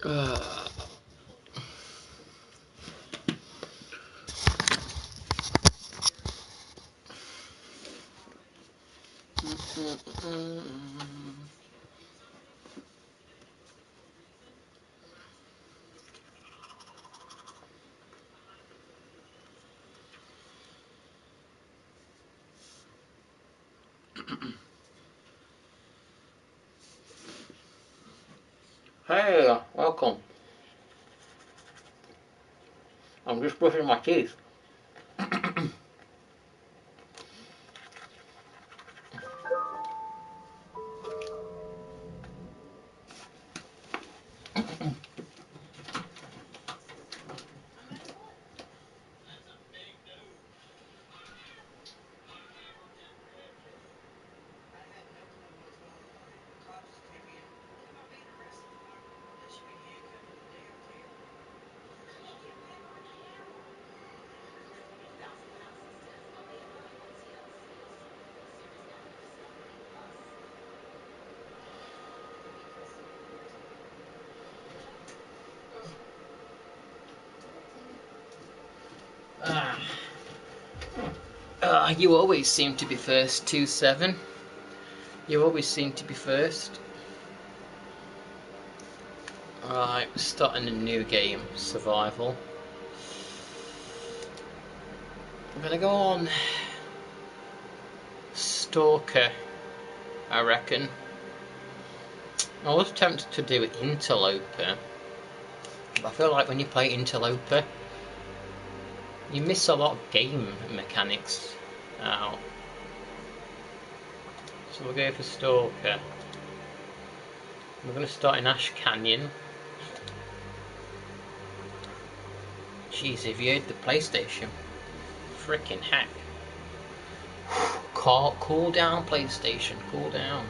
Uh, Hey, welcome. I'm just brushing my teeth. You always seem to be first, 2-7. You always seem to be first. Right, we're starting a new game, survival. I'm gonna go on Stalker, I reckon. I was tempted to do Interloper, but I feel like when you play Interloper, you miss a lot of game mechanics out. So we'll go for Stalker. We're going to start in Ash Canyon. Jeez, have you heard the PlayStation? Frickin' heck. Cool down, PlayStation, cool down.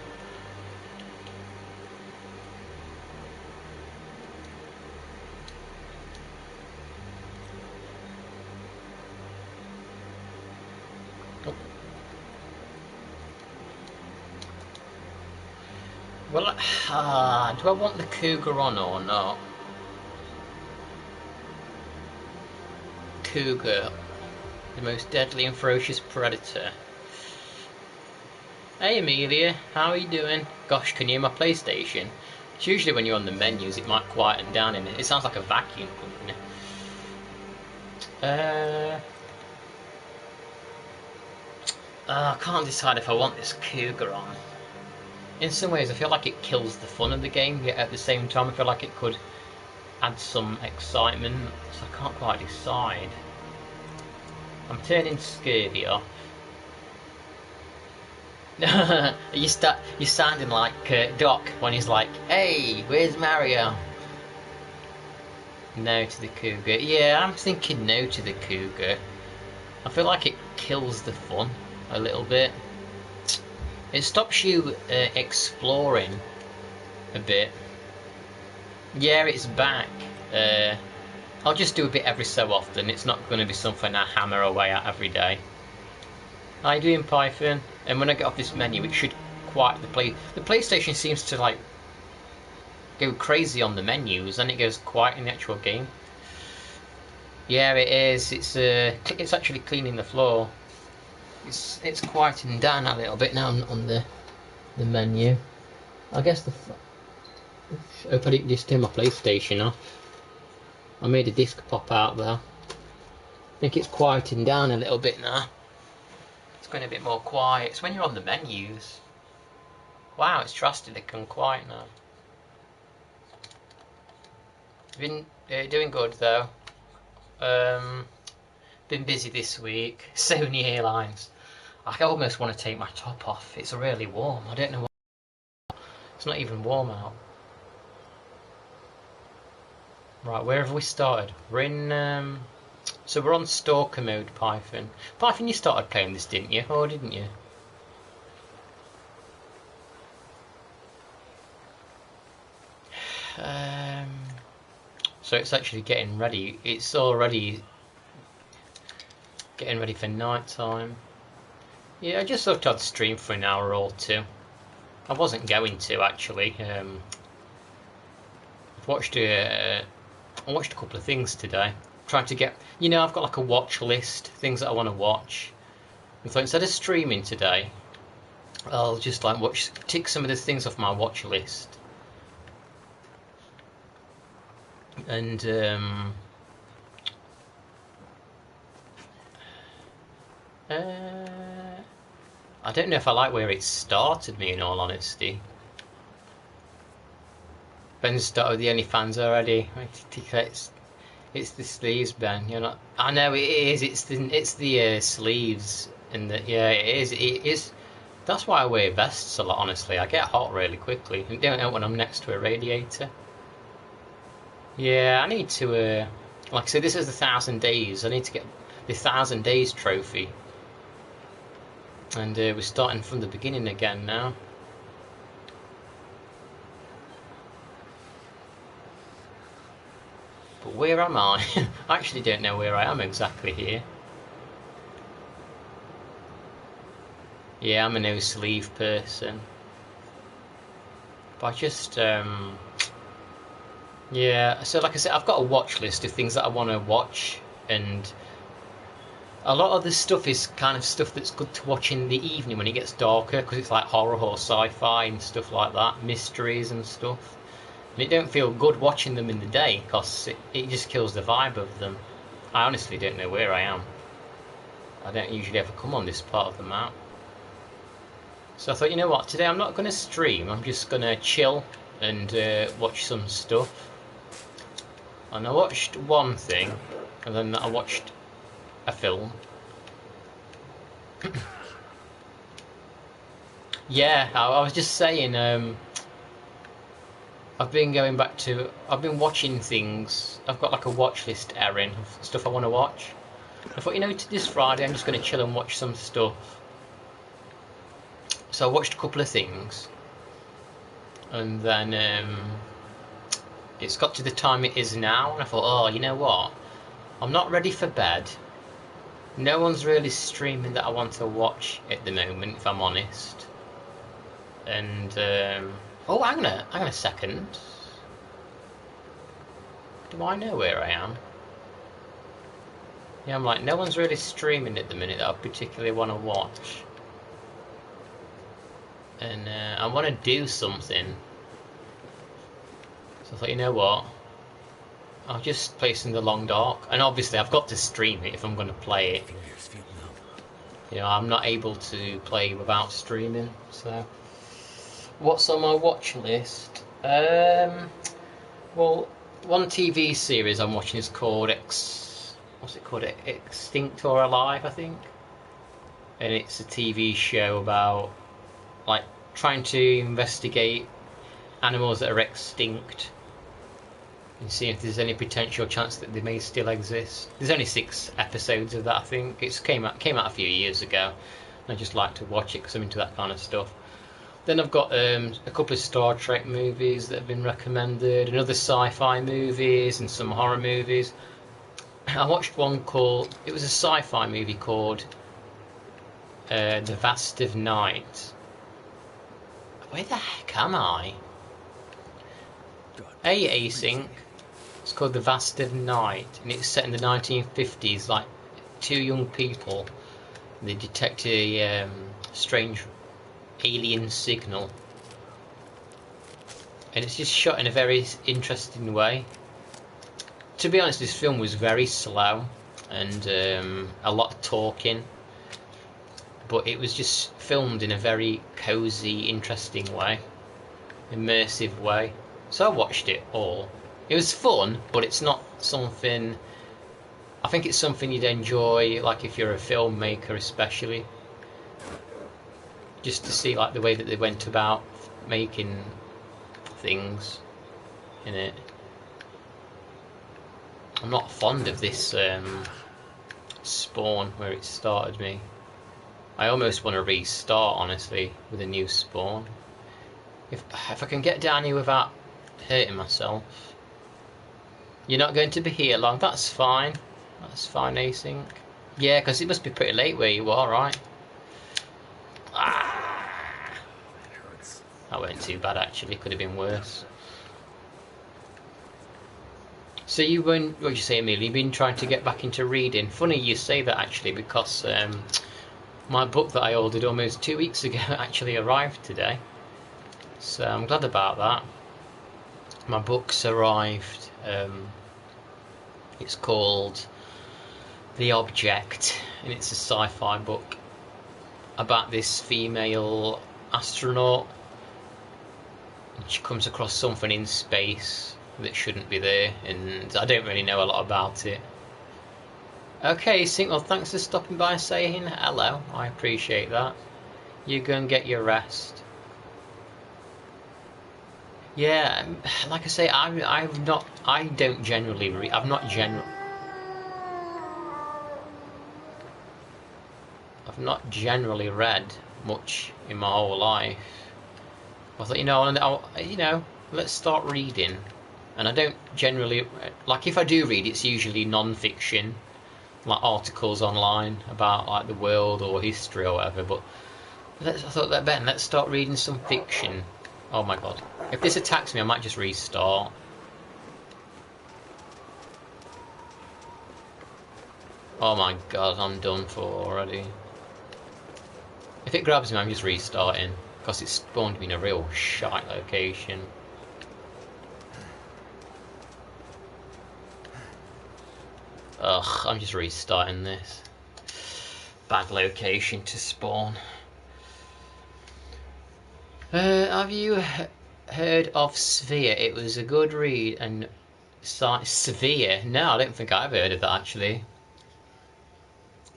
Oh. Well, do I want the Cougar on or not? Cougar, the most deadly and ferocious predator. Hey Amelia, how are you doing? Gosh, can you hear my PlayStation? It's usually when you're on the menus it might quieten down in it. It sounds like a vacuum cleaner. I can't decide if I want this Cougar on. In some ways I feel like it kills the fun of the game, yet at the same time I feel like it could add some excitement, so I can't quite decide. I'm turning Scurvy off. You're sounding like Doc when he's like, "Hey, where's Mario?" No to the Cougar. Yeah, I'm thinking no to the Cougar. I feel like it kills the fun a little bit. It stops you exploring a bit. Yeah, it's back. I'll just do a bit every so often. It's not going to be something I hammer away at every day. How you doing, Python? And when I get off this menu, it should quiet the play. The PlayStation seems to like go crazy on the menus, and it goes quiet in the actual game. Yeah, it is. It's actually cleaning the floor. It's quieting down a little bit now on the menu. I guess I hope I didn't just turn my PlayStation off. I made a disc pop out there. I think it's quieting down a little bit now. It's going a bit more quiet. It's when you're on the menus. Wow, it's drastically gone quiet now. Been doing good though. Been busy this week. Sony Airlines. I almost want to take my top off. It's really warm. I don't know why. It's not even warm out. Right, where have we started? We're in, so we're on Stalker mode, Python. Python, you started playing this, didn't you? Or didn't you? So it's actually getting ready. It's already getting ready for night time. Yeah, I just thought I'd stream for an hour or two. I wasn't going to, actually. I watched a couple of things today. Trying to get, you know, I've got like a watch list, things that I want to watch. And so instead of streaming today, I'll just like tick some of the things off my watch list. And I don't know if I like where it started me, in all honesty. Ben started with the OnlyFans already. It's the sleeves, Ben. You're not. I know it is. It's the sleeves, and the it is. It is. That's why I wear vests a lot. Honestly, I get hot really quickly. I don't know when I'm next to a radiator. Yeah, I need to. Like I said, this is the 1,000 days. I need to get the 1,000 days trophy, and we're starting from the beginning again now. But where am I? I actually don't know where I am exactly here. Yeah, I'm a no sleeve person. But I just, yeah, so like I said, I've got a watch list of things that I want to watch, and a lot of this stuff is kind of stuff that's good to watch in the evening when it gets darker, because it's like horror or sci-fi and stuff like that, mysteries and stuff. And it don't feel good watching them in the day, because it just kills the vibe of them. I honestly don't know where I am. I don't usually ever come on this part of the map. So I thought, you know what, today I'm not going to stream, I'm just going to chill and watch some stuff. And I watched one thing, and then I watched a film. Yeah, I was just saying, I've been watching things. I've got like a watch list, Erin, of stuff I want to watch. I thought, you know, this Friday I'm just going to chill and watch some stuff. So I watched a couple of things, and then it's got to the time it is now, and I thought, oh, you know what? I'm not ready for bed. No one's really streaming that I want to watch at the moment, if I'm honest. And oh, hang on a second. Do I know where I am? Yeah, I'm like, no one's really streaming at the minute that I particularly want to watch. And I want to do something. So I thought, you know what? I'll just play some The Long Dark. And obviously I've got to stream it if I'm going to play it. You know, I'm not able to play without streaming, so... What's on my watch list? Well, one TV series I'm watching is called what's it called? Extinct or Alive, I think. And it's a TV show about like trying to investigate animals that are extinct and see if there's any potential chance that they may still exist. There's only 6 episodes of that, I think. It came out a few years ago. And I just like to watch it because I'm into that kind of stuff. Then I've got a couple of Star Trek movies that have been recommended, and other sci-fi movies and some horror movies. I watched one it was a sci-fi movie called The Vast of Night. Where the heck am I? Async. It's called The Vast of Night, and it's set in the 1950s, like 2 young people. They detect a strange alien signal, and it's just shot in a very interesting way. To be honest, this film was very slow and a lot of talking, but it was just filmed in a very cozy, interesting way, immersive way. So I watched it all. It was fun, but it's not something... I think it's something you'd enjoy, like if you're a filmmaker especially. Just to see like the way that they went about making things in it. I'm not fond of this Spawn where it started me. I almost want to restart, honestly, with a new Spawn. If I can get down here without hurting myself. You're not going to be here long, that's fine. That's fine, Async. Yeah, because it must be pretty late where you are, right? Ah! That weren't too bad actually, could have been worse. So you been, what did you say, Amelia? You've been trying to get back into reading. Funny you say that actually, because my book that I ordered almost 2 weeks ago actually arrived today. So I'm glad about that. My book's arrived. It's called The Object, and it's a sci-fi book about this female astronaut. And she comes across something in space that shouldn't be there, and I don't really know a lot about it. Okay, well, thanks for stopping by and saying hello. I appreciate that. You go and get your rest. Yeah, like I say, I don't generally read. I've not generally read much in my whole life. I thought, let's start reading. And I don't generally, like, if I do read, it's usually non-fiction, like articles online about like the world or history or whatever. But I thought that Ben, let's start reading some fiction. Oh my god! If this attacks me, I might just restart. Oh my god, I'm done for already. If it grabs me, I'm just restarting because it's spawned me in a real shite location. Ugh, I'm just restarting this. Bad location to spawn. Have you heard of Sphere? It was a good read and Sphere? No, I don't think I've heard of that actually.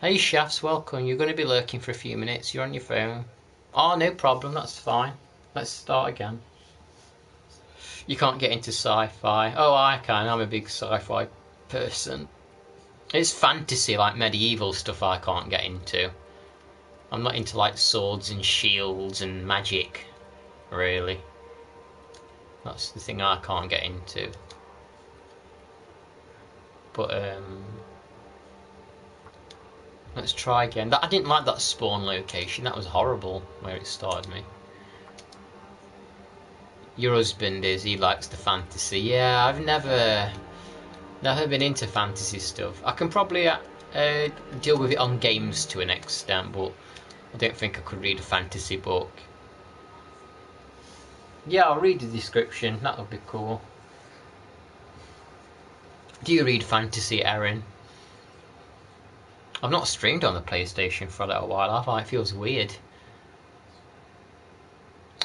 Hey Shafts, welcome. You're going to be lurking for a few minutes. You're on your phone. Oh, no problem. That's fine. Let's start again. You can't get into sci-fi. Oh, I can. I'm a big sci-fi person. It's fantasy, like medieval stuff, I can't get into. I'm not into like swords and shields and magic, really. That's the thing I can't get into. But let's try again. I didn't like that spawn location. That was horrible where it started me. Your husband he likes the fantasy. Yeah, I've never been into fantasy stuff. I can probably deal with it on games to an extent, but I don't think I could read a fantasy book. Yeah, I'll read the description. That would be cool. Do you read fantasy, Erin? I've not streamed on the PlayStation for a little while, have I? It feels weird.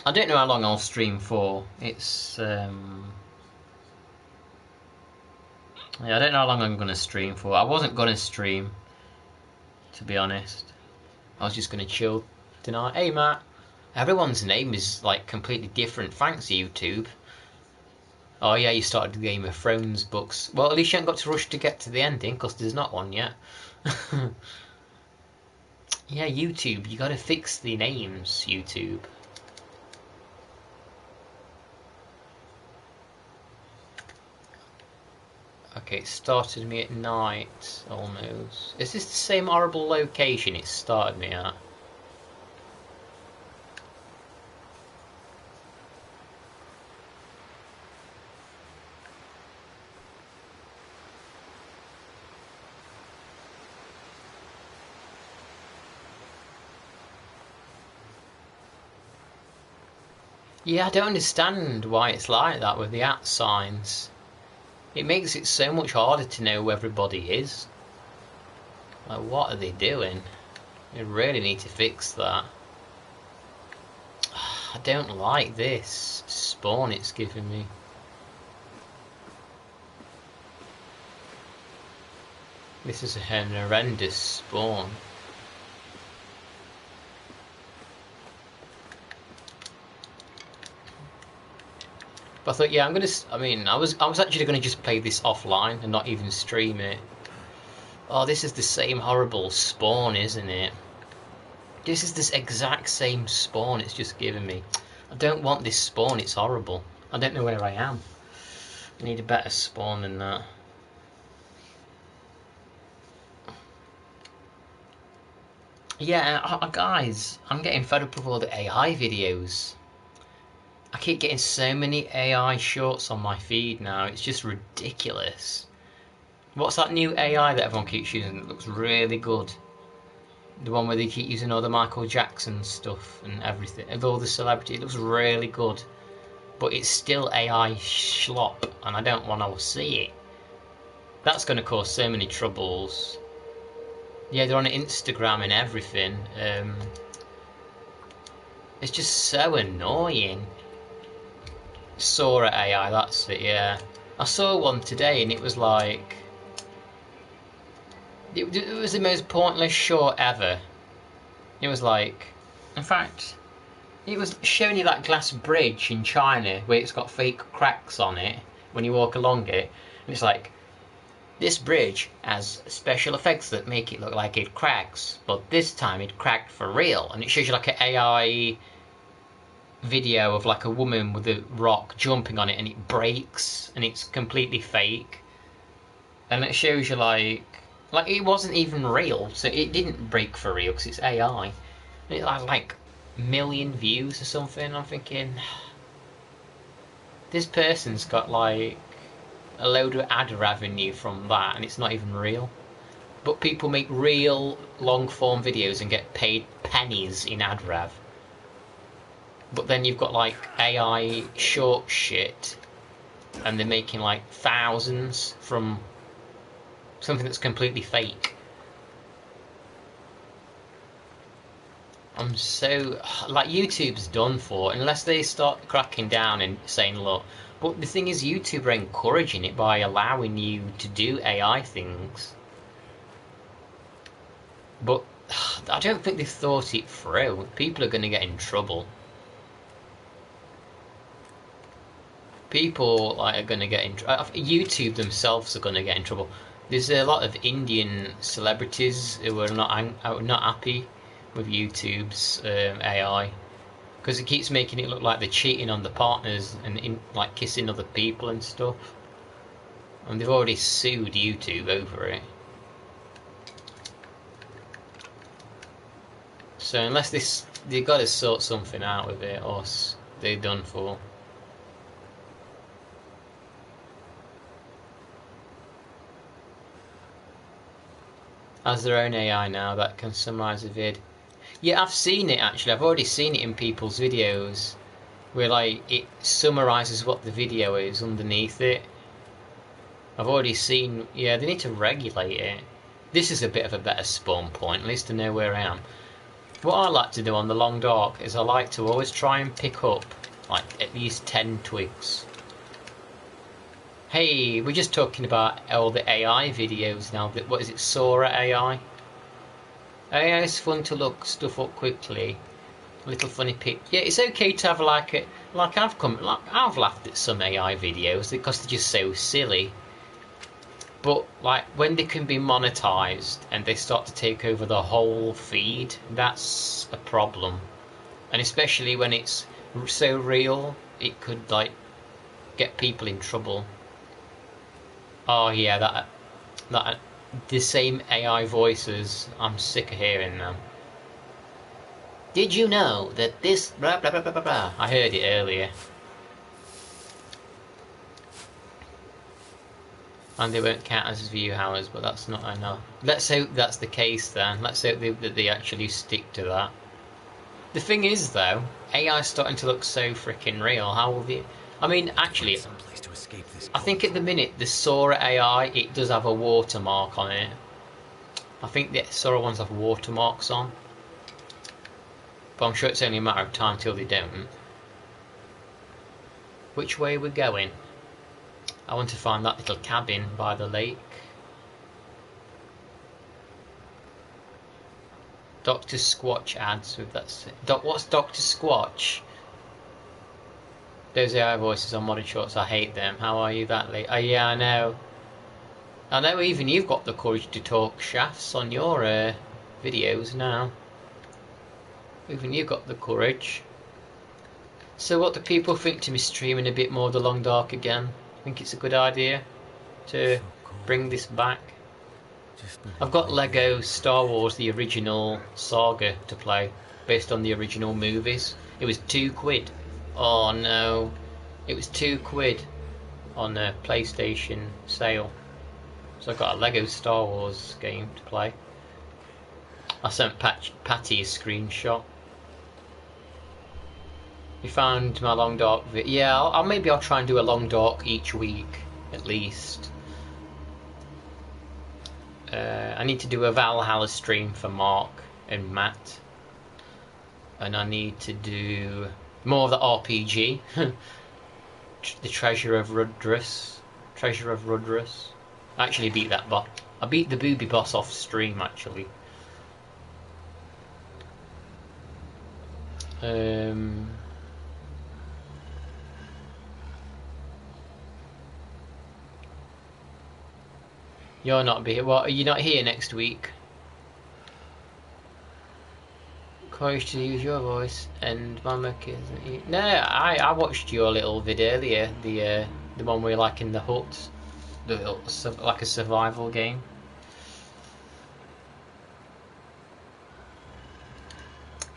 I don't know how long I'll stream for. It's yeah, I don't know how long I'm going to stream for. I wasn't going to stream, to be honest. I was just going to chill tonight. Hey, Matt. Everyone's name is, like, completely different. Thanks, YouTube. Oh, yeah, you started the Game of Thrones books. Well, at least you haven't got to rush to get to the ending, because there's not one yet. Yeah, YouTube. You got to fix the names, YouTube. Okay, it started me at night, almost. Is this the same horrible location it started me at? Yeah, I don't understand why it's like that with the @ signs. It makes it so much harder to know who everybody is. Like, what are they doing? They really need to fix that. I don't like this spawn it's giving me. This is an horrendous spawn. But I thought, yeah, I was actually gonna just play this offline and not even stream it. Oh, this is the same horrible spawn, isn't it? This is this exact same spawn it's just given me. I don't want this spawn, it's horrible. I don't know where I am. I need a better spawn than that. Yeah, guys, I'm getting fed up with all the AI videos. I keep getting so many AI shorts on my feed now. It's just ridiculous. What's that new AI that everyone keeps using that looks really good? The one where they keep using all the Michael Jackson stuff and everything, and all the celebrity. It looks really good, but it's still AI slop, and I don't want to see it. That's going to cause so many troubles. Yeah, they're on Instagram and everything. It's just so annoying. Sora AI, that's it, yeah. I saw one today and it was like... It was the most pointless short ever. It was like... In fact, it was showing you that glass bridge in China where it's got fake cracks on it when you walk along it. And it's like, this bridge has special effects that make it look like it cracks, but this time it cracked for real. And it shows you like an AI video of like a woman with a rock jumping on it and it breaks and it's completely fake. And it shows you like it wasn't even real, so it didn't break for real because it's AI. And it had like a million views or something. I'm thinking, this person's got like a load of ad revenue from that and it's not even real. But people make real long form videos and get paid pennies in ad rev. But then you've got like AI short shit and they're making like thousands from something that's completely fake. I'm so... like, YouTube's done for, unless they start cracking down and saying, look... But the thing is, YouTube are encouraging it by allowing you to do AI things. But I don't think they've thought it through. People are going to get in trouble. People like are going to get in trouble. YouTube themselves are going to get in trouble. There's a lot of Indian celebrities who are not happy with YouTube's AI because it keeps making it look like they're cheating on the partners and like kissing other people and stuff. And they've already sued YouTube over it. So unless they've got to sort something out with it, or they're done for. Has their own AI now that can summarise a vid. Yeah, I've seen it actually. I've already seen it in people's videos where like it summarises what the video is underneath it. I've already seen. Yeah, they need to regulate it. This is a bit of a better spawn point, at least to know where I am. What I like to do on the long dark is I like to always try and pick up like at least 10 twigs. Hey, we're just talking about all the AI videos now. What is it, Sora AI? AI is fun to look stuff up quickly. A little funny pic. Yeah, it's okay to have like I've laughed at some AI videos because they're just so silly. But like when they can be monetized and they start to take over the whole feed, that's a problem. And especially when it's so real, it could like get people in trouble. Oh yeah, that the same AI voices. I'm sick of hearing them. Did you know that this blah blah blah blah blah blah? I heard it earlier. And they won't count as view hours, but that's not enough. Let's hope that's the case then. Let's hope that they actually stick to that. The thing is though, AI is starting to look so freaking real. How will they... I mean, actually, I think at the minute the Sora AI, it does have a watermark on it. I think the Sora ones have watermarks on. But I'm sure it's only a matter of time till they don't. Which way we're going? I want to find that little cabin by the lake. Dr. Squatch ads with that. What's Dr. Squatch? Those AI voices on modded shorts, I hate them. How are you that late? Oh yeah, I know. I know even you've got the courage to talk shafts on your videos now. Even you've got the courage. So what do people think to me streaming a bit more The Long Dark again? Think it's a good idea to bring this back? I've got Lego Star Wars the original saga to play, based on the original movies. It was £2 Oh no, it was £2 on a PlayStation sale. So I got a Lego Star Wars game to play. I sent Patty a screenshot. You found my long dark yeah, maybe I'll try and do a long dark each week at least. I need to do a Valhalla stream for Mark and Matt, and I need to do more of the RPG. The Treasure of Rudrus. I actually beat that boss. I beat the booby boss off stream actually. You're not here. What? Are you not here next week? Courage to use your voice and Mama isn't here. No, I watched your little vid earlier. The one where you're like in the hut, like a survival game.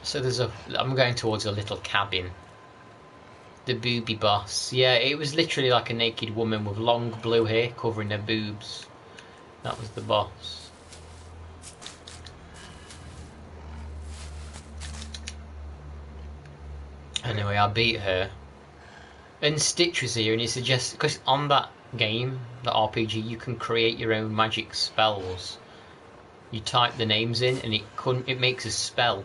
So I'm going towards a little cabin. The booby boss. Yeah, it was literally like a naked woman with long blue hair covering her boobs. That was the boss. Anyway, I beat her. And Stitch was here, and he suggested, because on that game, the RPG, you can create your own magic spells. You type the names in, and it makes a spell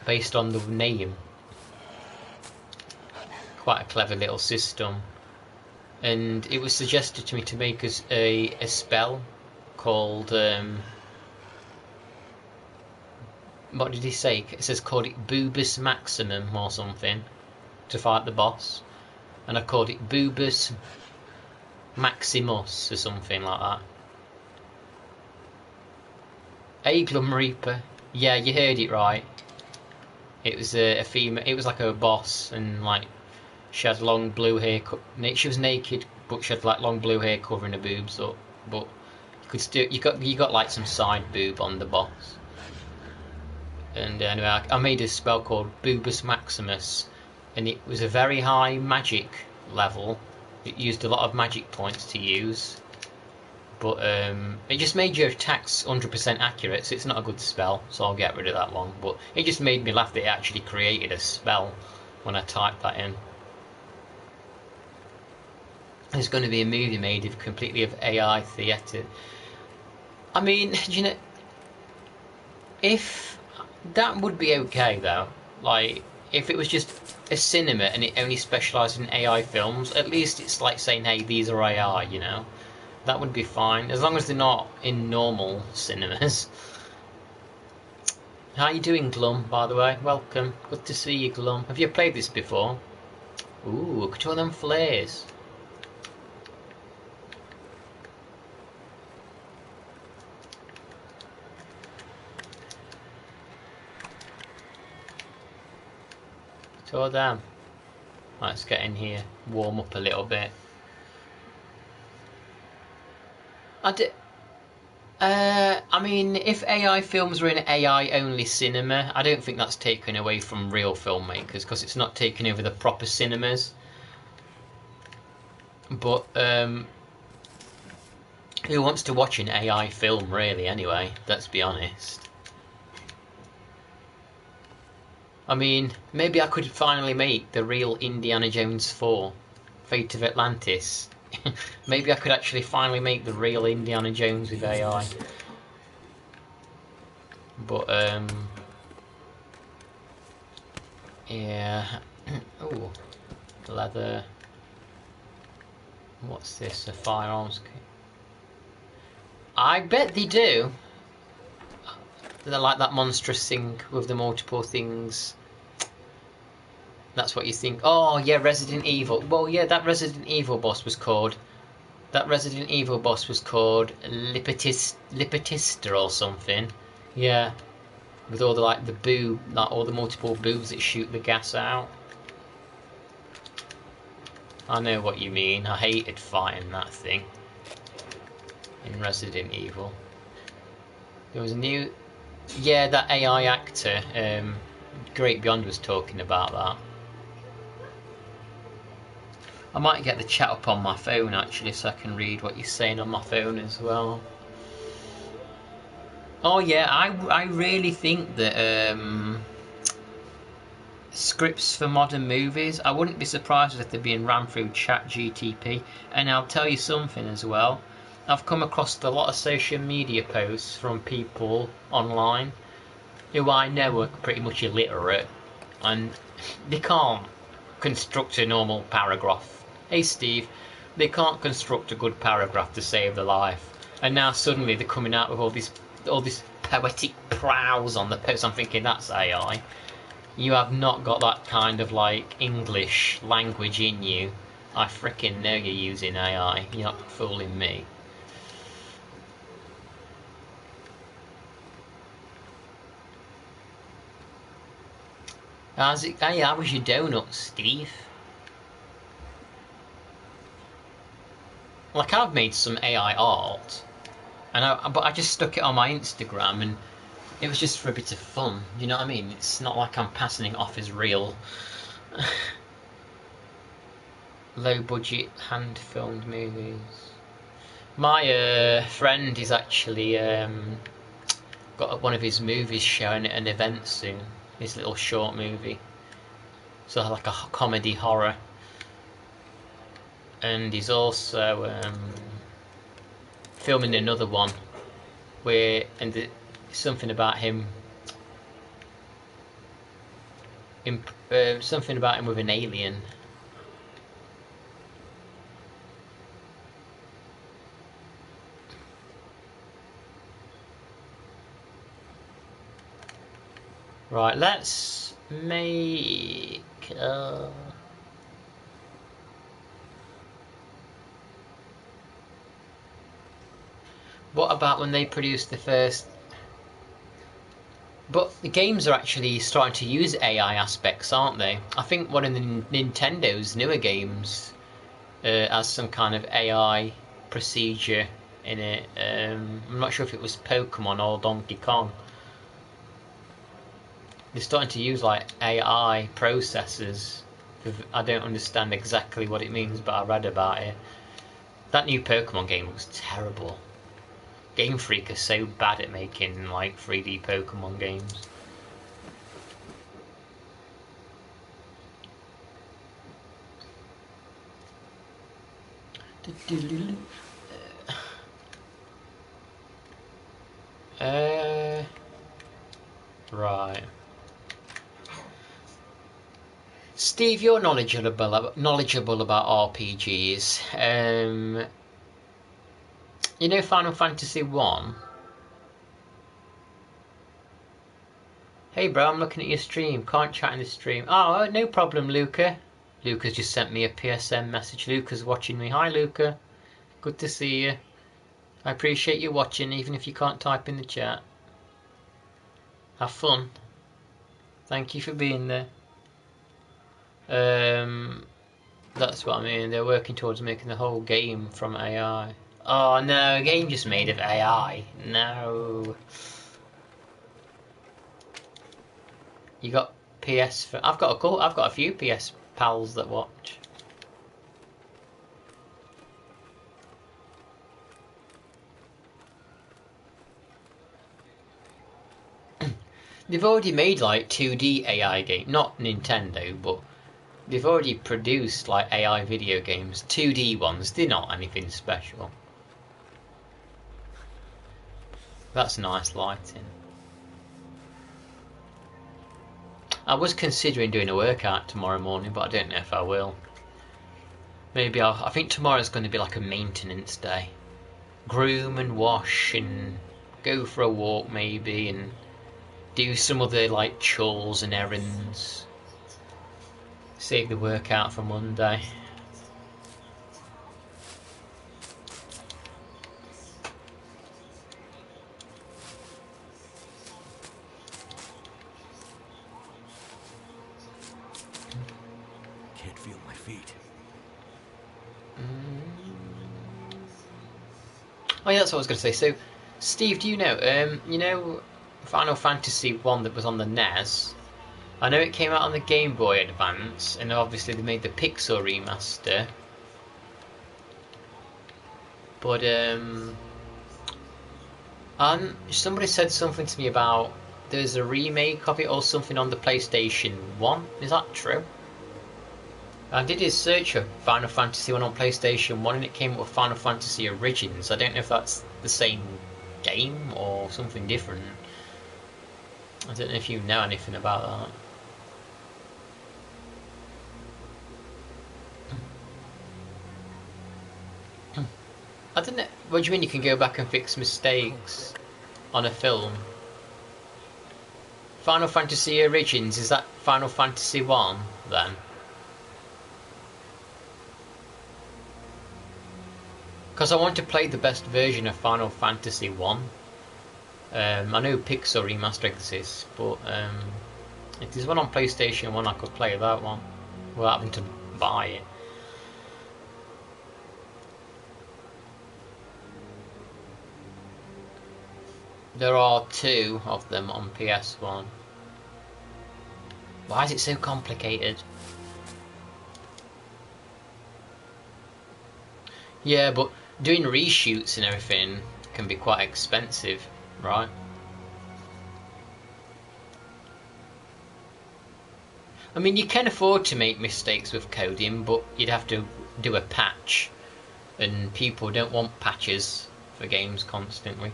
based on the name. Quite a clever little system. And it was suggested to me to make us a spell called what did he say? It says called it Boobus Maximum or something to fight the boss, and I called it Boobus Maximus or something like that. Aglum Reaper. Yeah, you heard it right. It was a female. It was like a boss, and like she had long blue hair. She was naked, but she had like long blue hair covering her boobs up. But you could still you got like some side boob on the boss. And anyway, I made a spell called Boobus Maximus, and it was a very high magic level. It used a lot of magic points to use, but it just made your attacks 100% accurate, so it's not a good spell, so I'll get rid of that one. But it just made me laugh that it actually created a spell when I typed that in. There's going to be a movie made completely of AI theatre. I mean, you know, if that would be okay though, like if it was just a cinema and it only specialised in AI films, at least it's like saying, hey, these are AI, you know, that would be fine, as long as they're not in normal cinemas. How you doing, Glum, by the way? Welcome, good to see you, Glum. Have you played this before? Ooh, look at all them flares. So damn. Let's get in here, warm up a little bit. I mean, if AI films were in AI-only cinema, I don't think that's taken away from real filmmakers, because it's not taking over the proper cinemas. But who wants to watch an AI film, really, anyway? Let's be honest. I mean, maybe I could finally make the real Indiana Jones 4, Fate of Atlantis. Maybe I could actually finally make the real Indiana Jones with AI. But, yeah. Oh, leather. What's this? A firearms kit. I bet they do. They're like that monstrous thing with the multiple things. That's what you think. Oh yeah, Resident Evil. Well, yeah, that Resident Evil boss was called. That Resident Evil boss was called Lipitista or something. Yeah, with all the like the boob, like all the multiple boobs that shoot the gas out. I know what you mean. I hated fighting that thing in Resident Evil. There was a new. Yeah, that AI actor, Great Beyond was talking about that. I might get the chat up on my phone actually, so I can read what you're saying on my phone as well. Oh yeah, I really think that scripts for modern movies, I wouldn't be surprised if they're being ran through ChatGTP. And I'll tell you something as well. I've come across a lot of social media posts from people online who I know are pretty much illiterate, and they can't construct a normal paragraph. Hey Steve, they can't construct a good paragraph to save their life, and now suddenly they're coming out with all this poetic prose on the post. I'm thinking, that's AI. You have not got that kind of like English language in you. I freaking know you're using AI. You're not fooling me. Hey, how was your donut, Steve? Like, I've made some AI art, but I just stuck it on my Instagram, and it was just for a bit of fun. You know what I mean? It's not like I'm passing it off as real. Low budget hand filmed movies. My friend is actually got one of his movies showing at an event soon. His little short movie. So like a comedy horror. And he's also filming another one where something about him something about him with an alien. Right, let's make what about when they produced the first? But the games are actually starting to use AI aspects, aren't they? I think one of the Nintendo's newer games has some kind of AI procedure in it. I'm not sure if it was Pokemon or Donkey Kong. They're starting to use like AI processors. I don't understand exactly what it means, but I read about it. That new Pokemon game looks terrible. Game Freak are so bad at making like 3D Pokemon games. Right. Steve, you're knowledgeable about RPGs. You know Final Fantasy 1? Hey bro, I'm looking at your stream. Can't chat in the stream. Oh, no problem, Luca. Luca's just sent me a PSN message. Luca's watching me. Hi, Luca. Good to see you. I appreciate you watching, even if you can't type in the chat. Have fun. Thank you for being there. That's what I mean. They're working towards making the whole game from AI. Oh no, a game just made of AI. No. You got PS for? I've got a few PS pals that watch. They've already made like 2D AI game, not Nintendo, but they've already produced like AI video games, 2D ones. They're not anything special. That's nice lighting. I was considering doing a workout tomorrow morning, but I don't know if I will. Maybe I think tomorrow's going to be like a maintenance day. Groom and wash and go for a walk maybe, and do some other like chores and errands. Save the workout for Monday. Can't feel my feet. Oh yeah, that's what I was going to say. So, Steve, do you know Final Fantasy 1 that was on the NES? I know it came out on the Game Boy Advance, and obviously they made the Pixel remaster. But somebody said something to me about there's a remake of it or something on the PlayStation 1. Is that true? I did a search for Final Fantasy 1 on PlayStation 1 and it came up with Final Fantasy Origins. I don't know if that's the same game or something different. I don't know if you know anything about that. I don't know. What do you mean you can go back and fix mistakes on a film? Final Fantasy Origins, is that Final Fantasy 1 then? Because I want to play the best version of Final Fantasy 1. I know Pixel Remaster exists, but if there's one on PlayStation 1 I could play that one without having to buy it. There are 2 of them on PS1. Why is it so complicated? Yeah, but doing reshoots and everything can be quite expensive, right? I mean, you can afford to make mistakes with coding, but you'd have to do a patch, and people don't want patches for games constantly.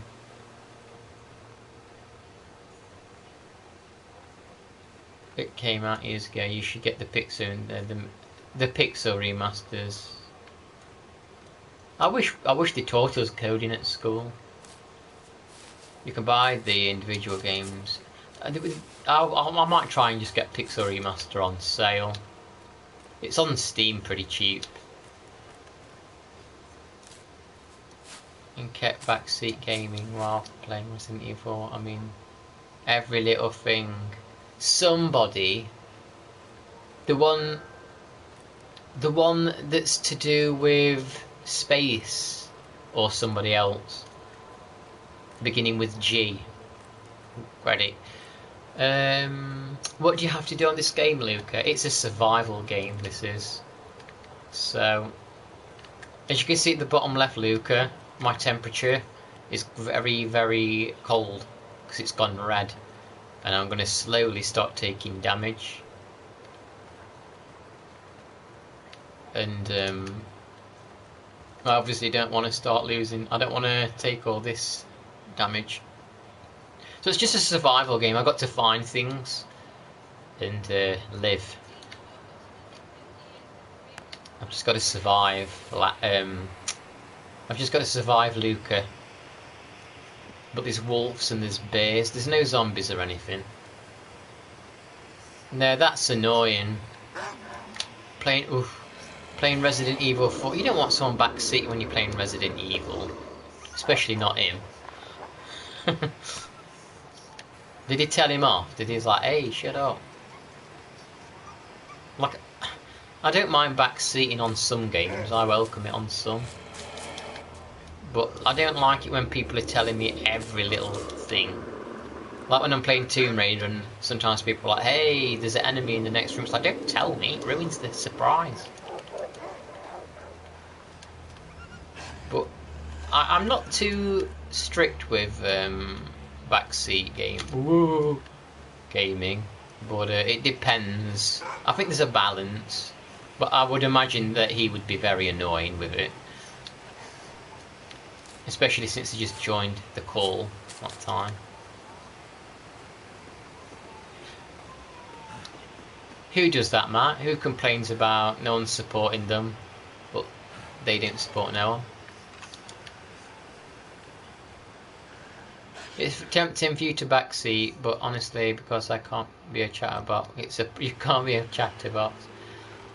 It came out years ago. You should get the Pixel the Pixel remasters. I wish they taught us coding at school. You can buy the individual games. I might try and just get Pixel Remaster on sale. It's on Steam pretty cheap. And kept backseat gaming while playing Resident Evil. I mean, every little thing. Somebody, the one that's to do with space, or somebody else, beginning with G. Credit. What do you have to do on this game, Luca? It's a survival game, this is. So, as you can see at the bottom left, Luca, my temperature is very, very cold because it's gone red. And I'm going to slowly start taking damage. And I obviously don't want to start losing. I don't want to take all this damage. So it's just a survival game. I've got to find things and live. I've just got to survive. I've just got to survive Luca. But there's wolves and there's bears. There's no zombies or anything. No, that's annoying. Playing Resident Evil 4. You don't want someone backseat when you're playing Resident Evil. Especially not him. Did he tell him off? Did he was like, hey, shut up? Like, I don't mind backseating on some games. I welcome it on some. But I don't like it when people are telling me every little thing. Like when I'm playing Tomb Raider and sometimes people are like, hey, there's an enemy in the next room. It's like, don't tell me, it ruins the surprise. But I'm not too strict with backseat gaming. But it depends. I think there's a balance. But I would imagine that he would be very annoying with it. Especially since he just joined the call that time. Who does that, Matt? Who complains about no one supporting them, but they don't support no one? It's tempting for you to backseat, but honestly, because I can't be a chatterbox, you can't be a chatterbox.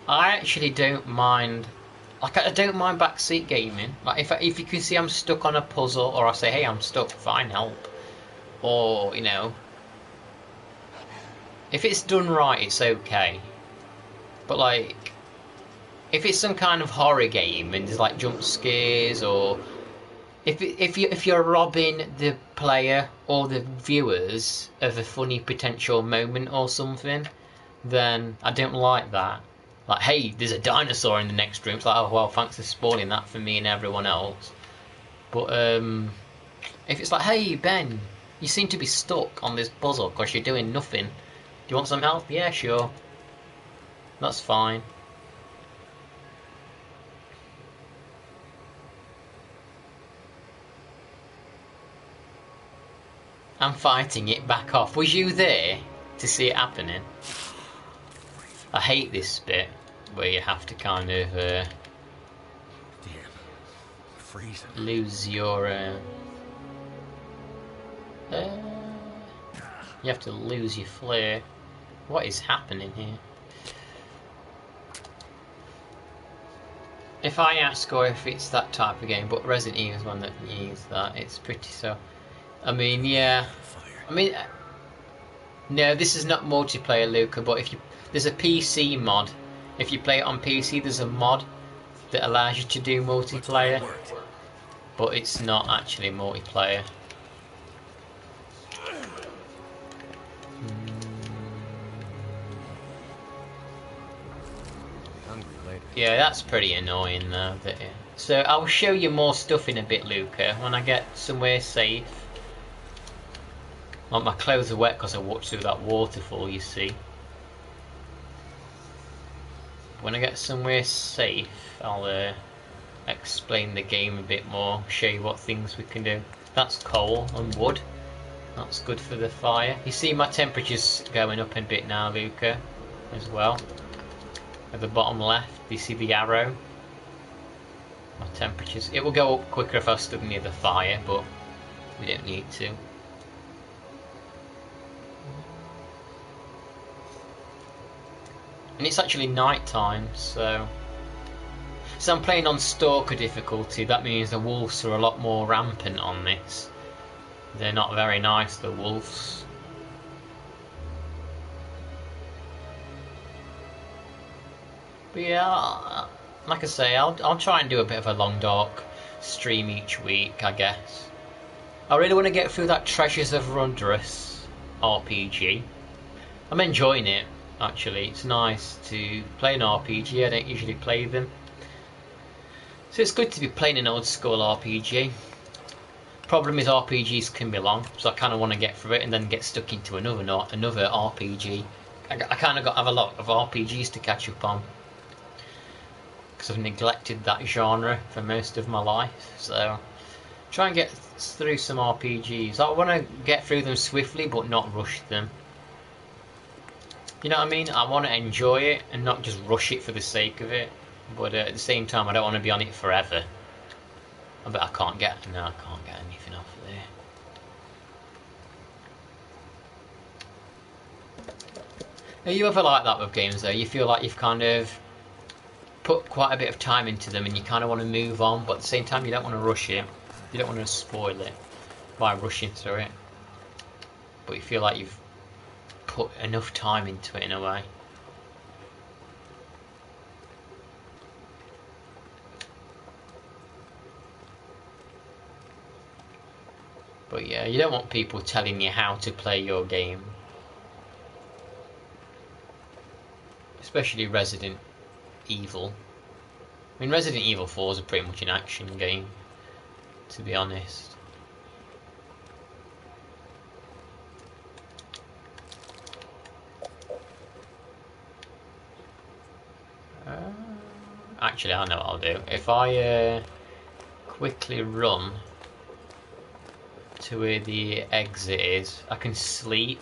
I actually don't mind. Like, I don't mind backseat gaming. Like, if you can see I'm stuck on a puzzle, or I say, hey, I'm stuck, fine, help. Or, you know, if it's done right, it's okay. But, like, if it's some kind of horror game and there's, like, jump scares, or if you're robbing the player or the viewers of a funny potential moment or something, then I don't like that. Like, hey, there's a dinosaur in the next room. It's like, oh, well, thanks for spoiling that for me and everyone else. But if it's like, hey Ben, you seem to be stuck on this puzzle because you're doing nothing. Do you want some help? Yeah, sure. That's fine. I'm fighting it, back off. Was you there to see it happening? I hate this bit where you have to kind of lose your you have to lose your flair. What is happening here? If I ask or if it's that type of game, but Resident Evil is one that needs that, it's pretty so. I mean, yeah. I mean, no, this is not multiplayer, Luca, but if you there's a PC mod. If you play it on PC, there's a mod that allows you to do multiplayer, but it's not actually multiplayer. Yeah, that's pretty annoying though. So I'll show you more stuff in a bit, Luca, when I get somewhere safe. Like, my clothes are wet because I walked through that waterfall, you see. When I get somewhere safe, I'll explain the game a bit more, show you what things we can do. That's coal and wood. That's good for the fire. You see my temperature's going up a bit now, Luca, as well. At the bottom left, do you see the arrow? My temperatures. It will go up quicker if I stood near the fire, but we don't need to. And it's actually night time, so I'm playing on Stalker difficulty. That means the wolves are a lot more rampant on this. They're not very nice, the wolves. But yeah, like I say, I'll try and do a bit of a long dark stream each week, I guess. I really want to get through that Treasures of Rundrus RPG. I'm enjoying it, actually. It's nice to play an RPG. I don't usually play them, so it's good to be playing an old school RPG. Problem is RPGs can be long, so I kind of want to get through it and then get stuck into another RPG. I kind of have a lot of RPGs to catch up on because I've neglected that genre for most of my life. So try and get through some RPGs. I want to get through them swiftly but not rush them. You know what I mean? I want to enjoy it and not just rush it for the sake of it. But at the same time, I don't want to be on it forever. I bet I can't get anything off there. Are you ever like that with games though? You feel like you've kind of put quite a bit of time into them and you kind of want to move on, but at the same time you don't want to rush it. You don't want to spoil it by rushing through it. But you feel like you've put enough time into it in a way. But yeah, you don't want people telling you how to play your game. Especially Resident Evil. I mean, Resident Evil 4 is pretty much an action game, to be honest. Actually, I know what I'll do. If I quickly run to where the exit is, I can sleep.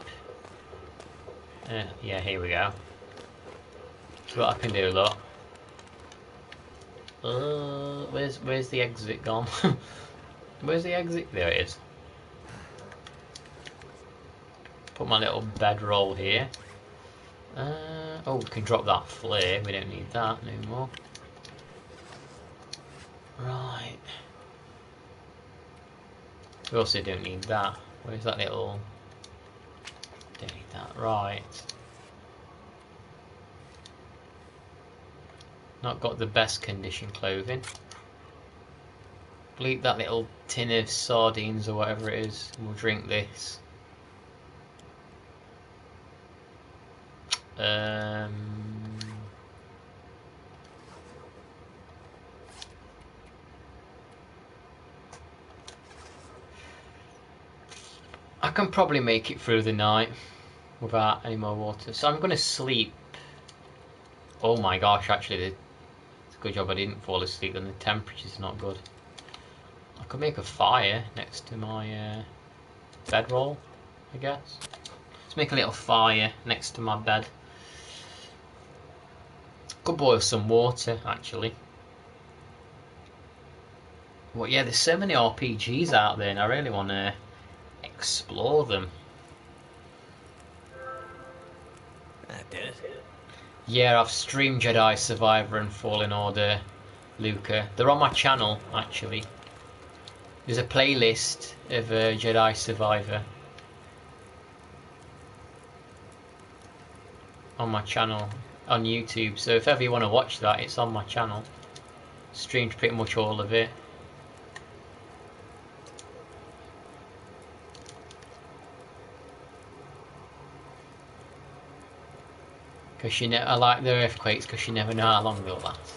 Yeah, here we go. That's what I can do, look. Where's the exit gone? Where's the exit? There it is. Put my little bedroll here. Oh, we can drop that flare. We don't need that no more. Right. We also don't need that. Where's that little... Don't need that. Right. Not got the best condition clothing. We'll eat that little tin of sardines or whatever it is, and we'll drink this. I can probably make it through the night without any more water. So I'm going to sleep. Oh my gosh, actually, it's a good job I didn't fall asleep, and the temperature's not good. I could make a fire next to my bedroll, I guess. Let's make a little fire next to my bed. Could boil some water, actually. Well, yeah, there's so many RPGs out there, and I really want to explore them. That did it. Yeah, I've streamed Jedi Survivor and Fallen Order, Luca. They're on my channel, actually. There's a playlist of Jedi Survivor on my channel on YouTube, so if ever you want to watch that, it's on my channel. Streamed pretty much all of it. Because I like the earthquakes because you never know how long they'll last.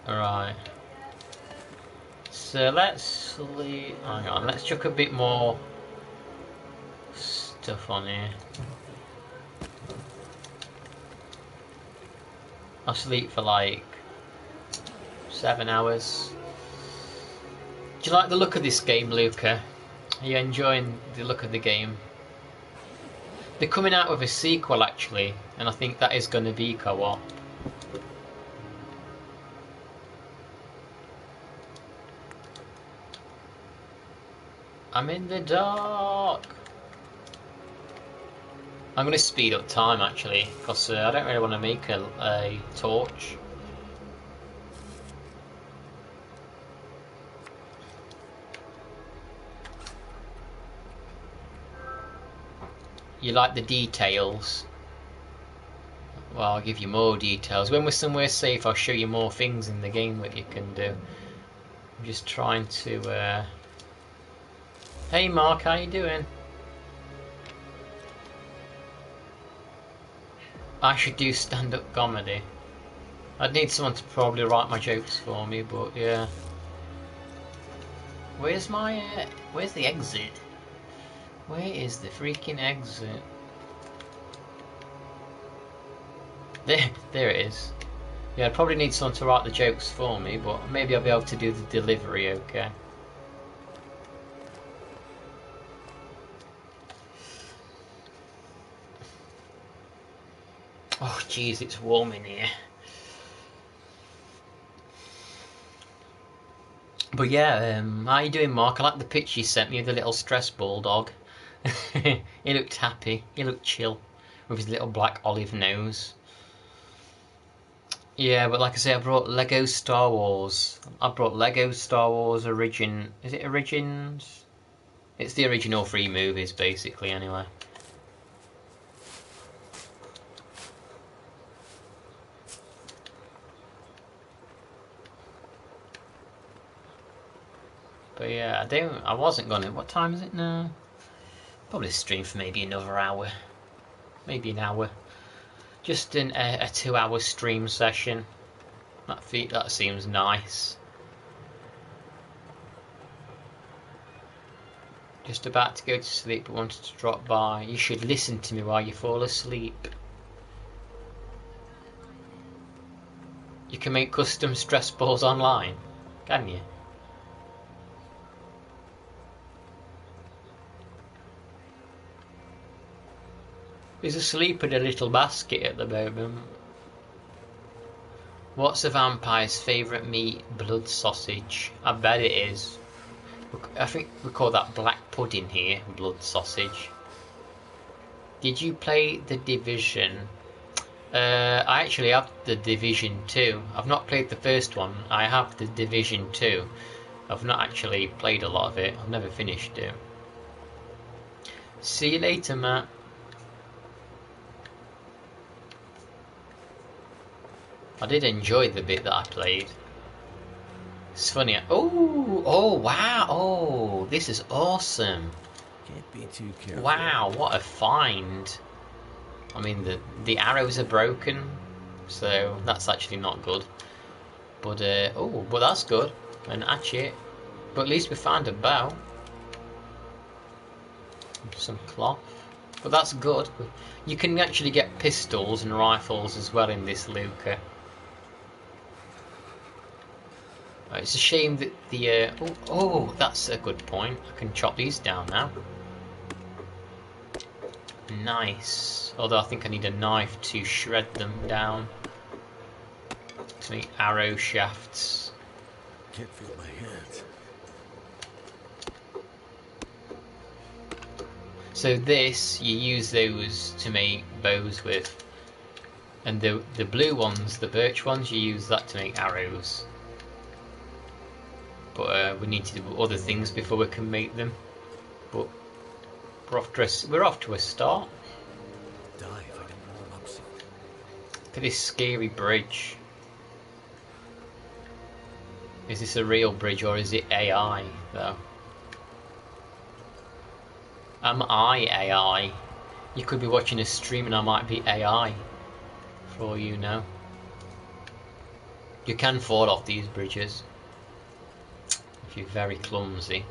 Alright. So let's hang on, let's chuck a bit more stuff on here. I'll sleep for like 7 hours. Do you like the look of this game, Luca? Are you enjoying the look of the game? They're coming out with a sequel actually, and I think that is going to be co-op. I'm in the dark. I'm going to speed up time actually, because I don't really want to make a torch. You like the details? Well, I'll give you more details. When we're somewhere safe, I'll show you more things in the game that you can do. I'm just trying to... Hey Mark, how you doing? I should do stand-up comedy. I'd need someone to probably write my jokes for me, but yeah. Where's my... where's the exit? Where is the freaking exit? There it is. Yeah, I'd probably need someone to write the jokes for me, but maybe I'll be able to do the delivery okay. Oh jeez, it's warm in here. But yeah, how you doing, Mark? I like the picture you sent me of the little stress ball dog. He looked happy, he looked chill, with his little black olive nose. Yeah, but like I say, I brought Lego Star Wars. I brought Lego Star Wars Origin... Is it Origins? It's the original 3 movies, basically, anyway. But yeah, I wasn't gonna... What time is it now? Probably stream for maybe another hour. Maybe an hour. Just a 2-hour stream session. That seems nice. Just about to go to sleep but wanted to drop by. You should listen to me while you fall asleep. You can make custom stress balls online, can you? He's asleep in a little basket at the moment. What's a vampire's favourite meat? Blood sausage. I bet it is. I think we call that black pudding here, blood sausage. Did you play The Division? I actually have The Division 2. I've not played the first one. I have The Division 2. I've not actually played a lot of it. I've never finished it. See you later, Matt. I did enjoy the bit that I played. It's funny. Oh, wow. Oh, this is awesome. Can't be too careful. Wow, what a find. I mean, the arrows are broken. so that's actually not good. But oh, but that's good. An hatchet. But at least we found a bow. Some cloth. But that's good. You can actually get pistols and rifles as well in this Luca. It's a shame that the oh, that's a good point. I can chop these down now. Nice. Although I think I need a knife to shred them down. To make arrow shafts. Can't feel my hands. So this, you use those to make bows with. And the blue ones, the birch ones, you use that to make arrows. But we need to do other things before we can make them. But we're off to a start. Die if I can warm up some. Look at this scary bridge. Is this a real bridge or is it AI though? Am I AI? You could be watching a stream and I might be AI. For all you know. You can fall off these bridges. If you're very clumsy.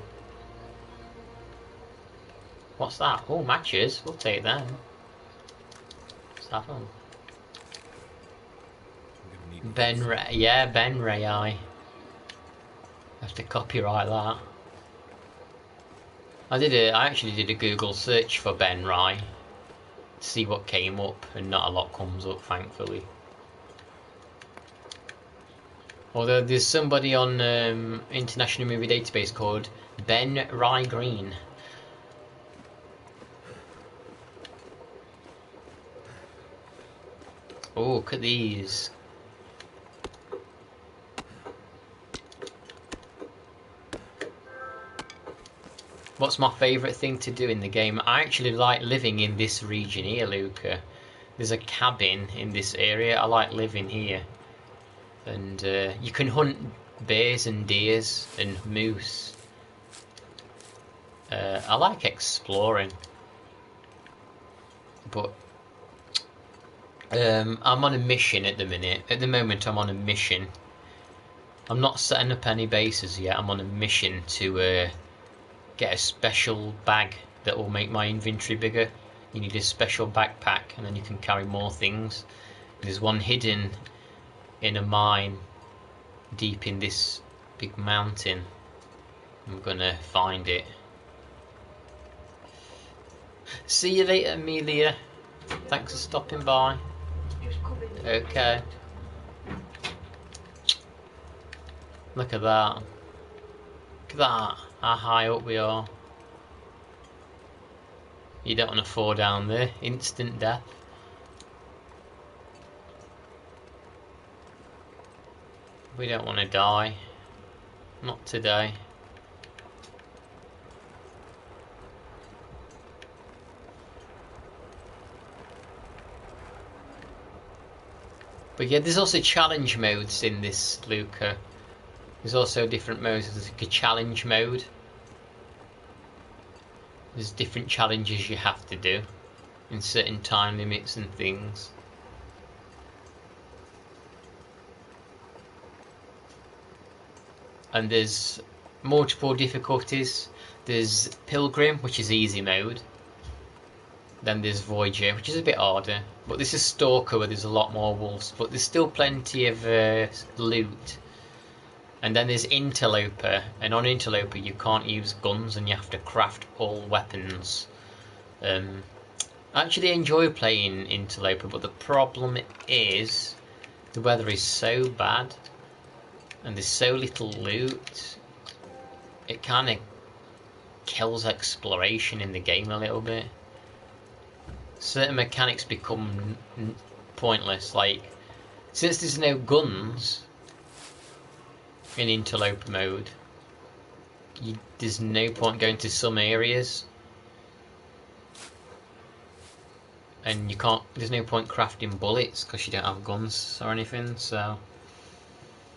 What's that? Oh, matches. We'll take them. What's that on? Ben Ray. Yeah, Ben Ray. I have to copyright that. I actually did a Google search for Ben Rai to see what came up, and not a lot comes up, thankfully. Although there's somebody on International Movie Database called Ben Rai Green. Oh, look at these. What's my favourite thing to do in the game? I actually like living in this region here, Luca. There's a cabin in this area. I like living here. And you can hunt bears and deers and moose. I like exploring. But I'm on a mission at the minute. At the moment I'm on a mission. I'm not setting up any bases yet. I'm on a mission to get a special bag that will make my inventory bigger. You need a special backpack and then you can carry more things. There's one hidden in a mine deep in this big mountain. I'm gonna find it. See you later, Amelia. Thanks for stopping by. Okay. Look at that. Look at that. How high up we are. You don't want to fall down there. Instant death. We don't want to die. Not today. But yeah, there's also challenge modes in this Luca. There's also different modes. There's like a challenge mode. There's different challenges you have to do in certain time limits and things. And there's multiple difficulties. There's Pilgrim, which is easy mode. Then there's Voyager, which is a bit harder. But this is Stalker, where there's a lot more wolves. But there's still plenty of loot. And then there's Interloper, and on Interloper you can't use guns and you have to craft all weapons. I actually enjoy playing Interloper, but the problem is the weather is so bad and there's so little loot. It kind of kills exploration in the game a little bit. Certain mechanics become pointless, like since there's no guns in Interloper mode, there's no point going to some areas, and you can't. There's no point crafting bullets because you don't have guns or anything. So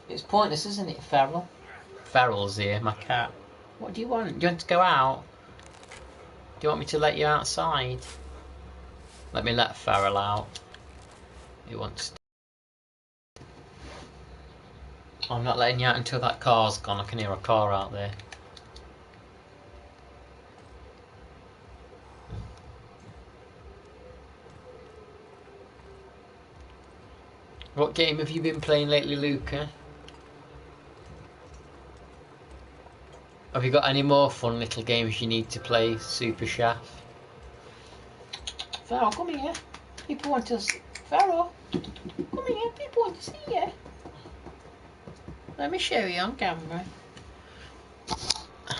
it's pointless, isn't it, Feral? Feral's here, my cat. What do you want? Do you want to go out? Do you want me to let you outside? Let me let Feral out. He wants to. I'm not letting you out until that car's gone. I can hear a car out there. What game have you been playing lately, Luca? Have you got any more fun little games you need to play, Super Shaft? Pharaoh, come here. People want to see. Pharaoh, come here. People want to see you. Let me show you on camera.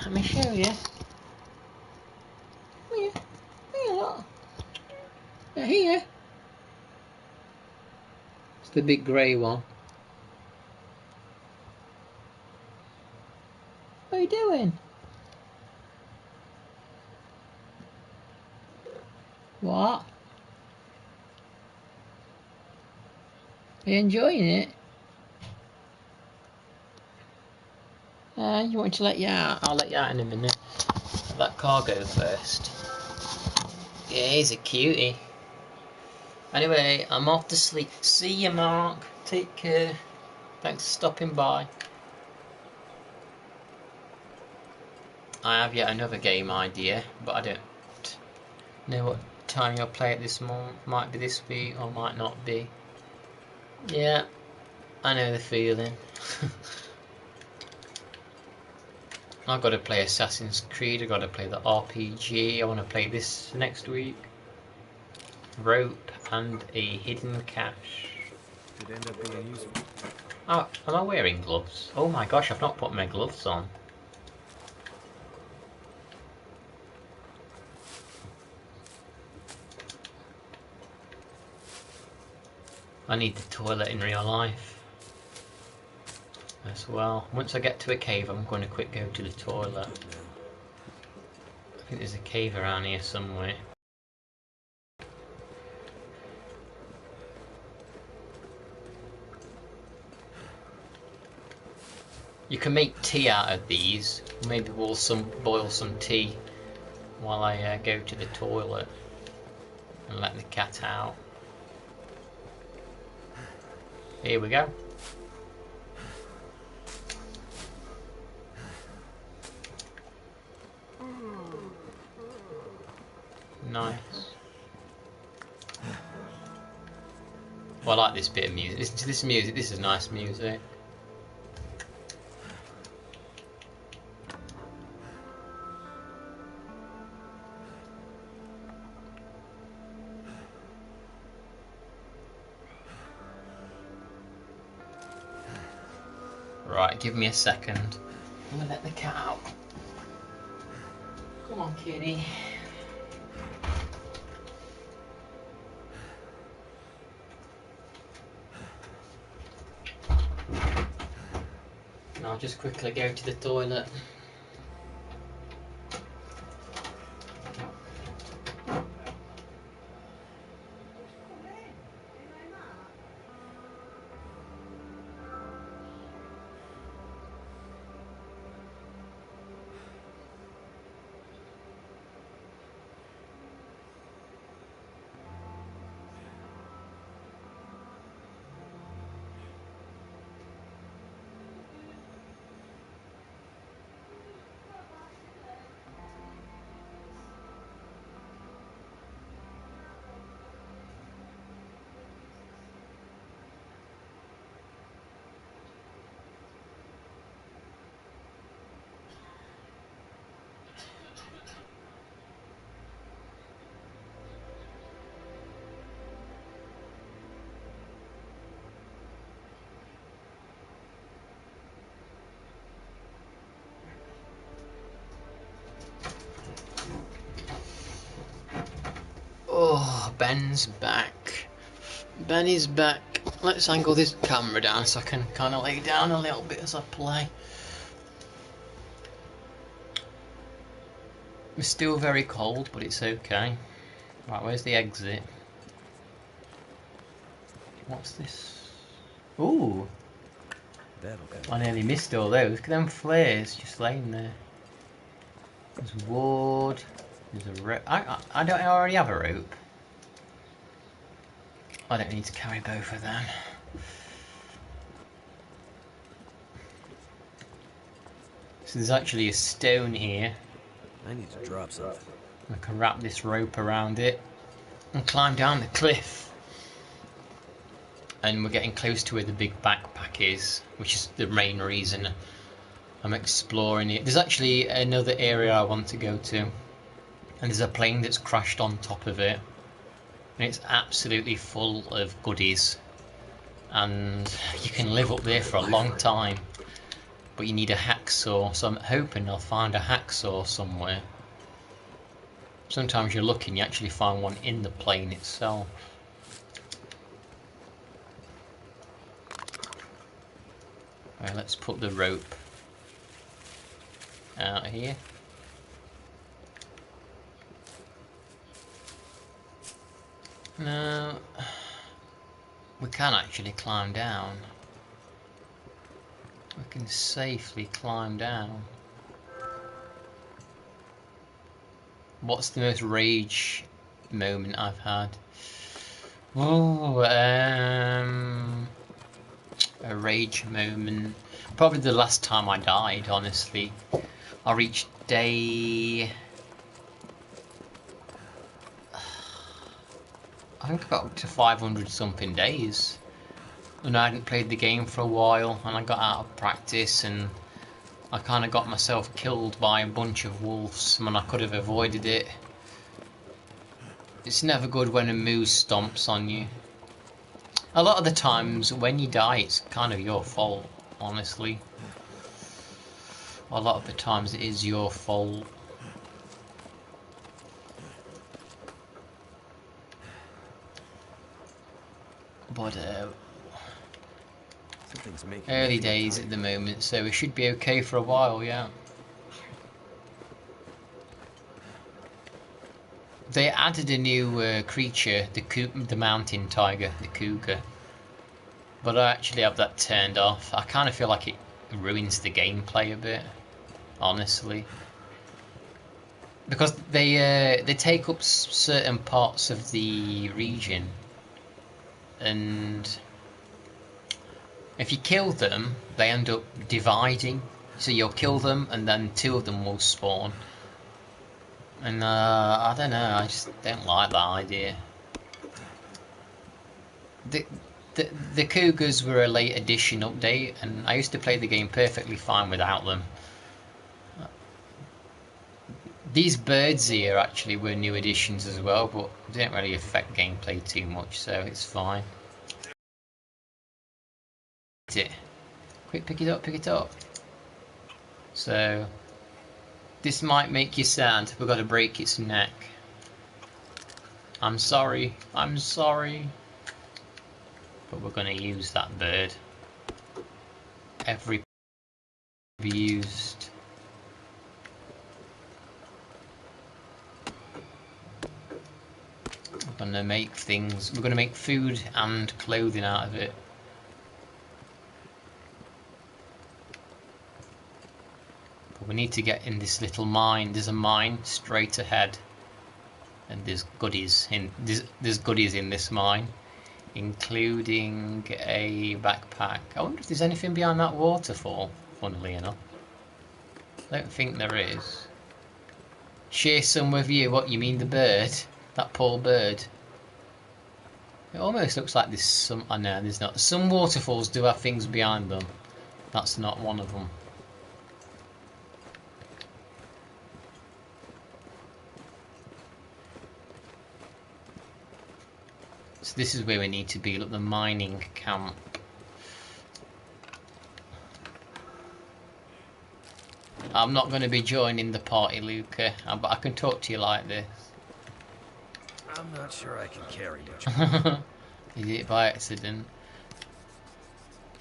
Let me show you. Here. Here, look. Here. It's the big grey one. What are you doing? What? Are you enjoying it? You want me to let you out? I'll let you out in a minute. Let that car go first. Yeah, he's a cutie. Anyway, I'm off to sleep. See you, Mark. Take care. Thanks for stopping by. I have yet another game idea, but I don't know what time you'll play it this month. Might be this week or might not be. Yeah, I know the feeling. I've got to play Assassin's Creed, I've got to play the RPG, I want to play this next week. Rope and a hidden cache. Could end up being useful. Oh, am I wearing gloves? Oh my gosh, I've not put my gloves on. I need the toilet in real life as well. Once I get to a cave, I'm going to quick go to the toilet. I think there's a cave around here somewhere. You can make tea out of these. Maybe we'll boil some tea while I go to the toilet and let the cat out. Here we go. Nice. Well, I like this bit of music. Listen to this music. This is nice music. Right, give me a second. I'm gonna let the cat out. Come on, kitty. And I'll just quickly go to the toilet. Oh, Ben's back. Ben is back. Let's angle this camera down so I can kind of lay down a little bit as I play. It's still very cold, but it's okay. Right, where's the exit? What's this? Ooh! I nearly missed all those. Look at them flares just laying there. There's wood. There's a rope. I don't already have a rope. I don't need to carry both of them. So there's actually a stone here. I need to drop something. I can wrap this rope around it and climb down the cliff. And we're getting close to where the big backpack is, which is the main reason I'm exploring it. There's actually another area I want to go to, and there's a plane that's crashed on top of it, and it's absolutely full of goodies, and you can live up there for a long time, but you need a hacksaw, so I'm hoping I'll find a hacksaw somewhere. Sometimes you're lucky and you actually find one in the plane itself. Right, let's put the rope out here. No, we can actually climb down. We can safely climb down. What's the most rage moment I've had? Oh, a rage moment. Probably the last time I died, honestly. I reached day... I think I got up to 500 something days. And I hadn't played the game for a while, and I got out of practice, and I kind of got myself killed by a bunch of wolves when I could have avoided it. It's never good when a moose stomps on you. A lot of the times when you die, it's kind of your fault, honestly. A lot of the times it is your fault. But early days at the moment, so we should be okay for a while, yeah. They added a new creature, the mountain tiger, the cougar. But I actually have that turned off. I kind of feel like it ruins the gameplay a bit, honestly. Because they take up certain parts of the region, and if you kill them, they end up dividing. So you'll kill them, and then two of them will spawn. And I don't know, I just don't like that idea. The Cougars were a late edition update, and I used to play the game perfectly fine without them. These birds here actually were new additions as well, but they didn't really affect gameplay too much, so it's fine. Quick, pick it up, pick it up. So, this might make you sad. We've got to break its neck. I'm sorry, I'm sorry. But we're going to use that bird. Every be used. We're going to make things. We're going to make food and clothing out of it. But we need to get in this little mine. There's a mine straight ahead, and there's goodies in. There's goodies in this mine, including a backpack. I wonder if there's anything behind that waterfall, funnily enough. I don't think there is. Share some with you. What, you mean the bird? That poor bird. It almost looks like there's some... I know, there's not. Some waterfalls do have things behind them. That's not one of them. So this is where we need to be, look, the mining camp. I'm not going to be joining the party, Luca, but I can talk to you like this. I'm not sure I can carry much. You did it by accident.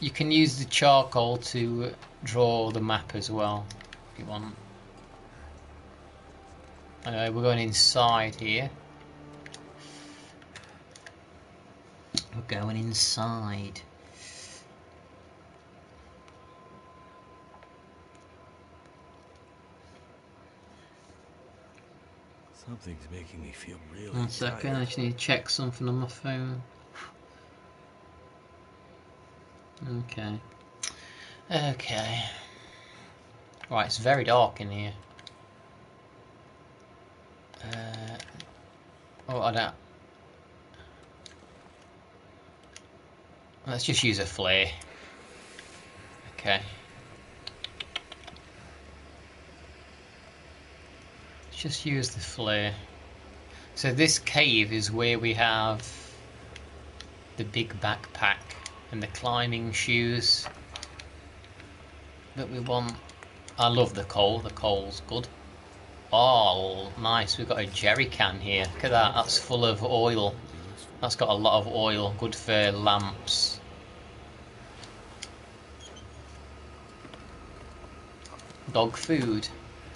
You can use the charcoal to draw the map as well, if you want. Anyway, we're going inside here. We're going inside. Something's making me feel really 1 second, tired. I just need to check something on my phone. Okay. Okay. Right, it's very dark in here. Oh, I don't. Let's just use a flare. Okay. Let's just use the flare. So this cave is where we have the big backpack and the climbing shoes that we want. I love the coal. The coal's good. Oh, nice. We've got a jerry can here. Look at that. That's full of oil. That's got a lot of oil. Good for lamps. Dog food.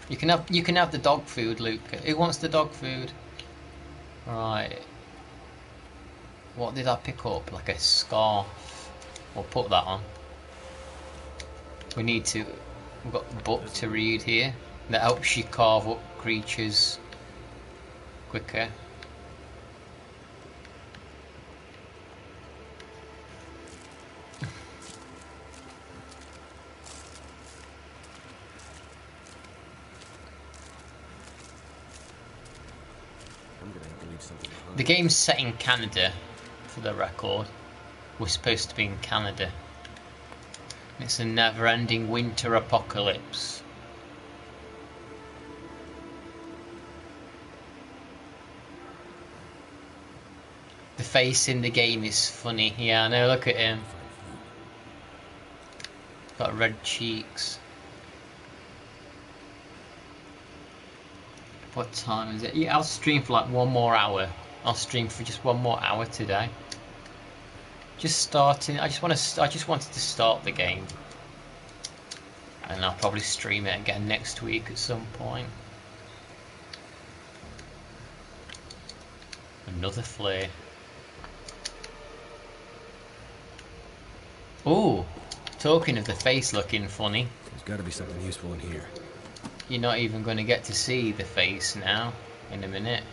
You can have the dog food, Luke. Who wants the dog food? Right. What did I pick up? Like a scarf. We'll put that on. We need to. We've got a book to read here that helps you carve up creatures quicker. The game's set in Canada, for the record. We're supposed to be in Canada. It's a never-ending winter apocalypse. The face in the game is funny. Yeah, I know, look at him. Got red cheeks. What time is it? Yeah, I'll stream for like one more hour. I'll stream for just one more hour today. Just starting. I just wanted to start the game, and I'll probably stream it again next week at some point. Another flare. Ooh, talking of the face looking funny. There's got to be something useful in here. You're not even going to get to see the face now in a minute,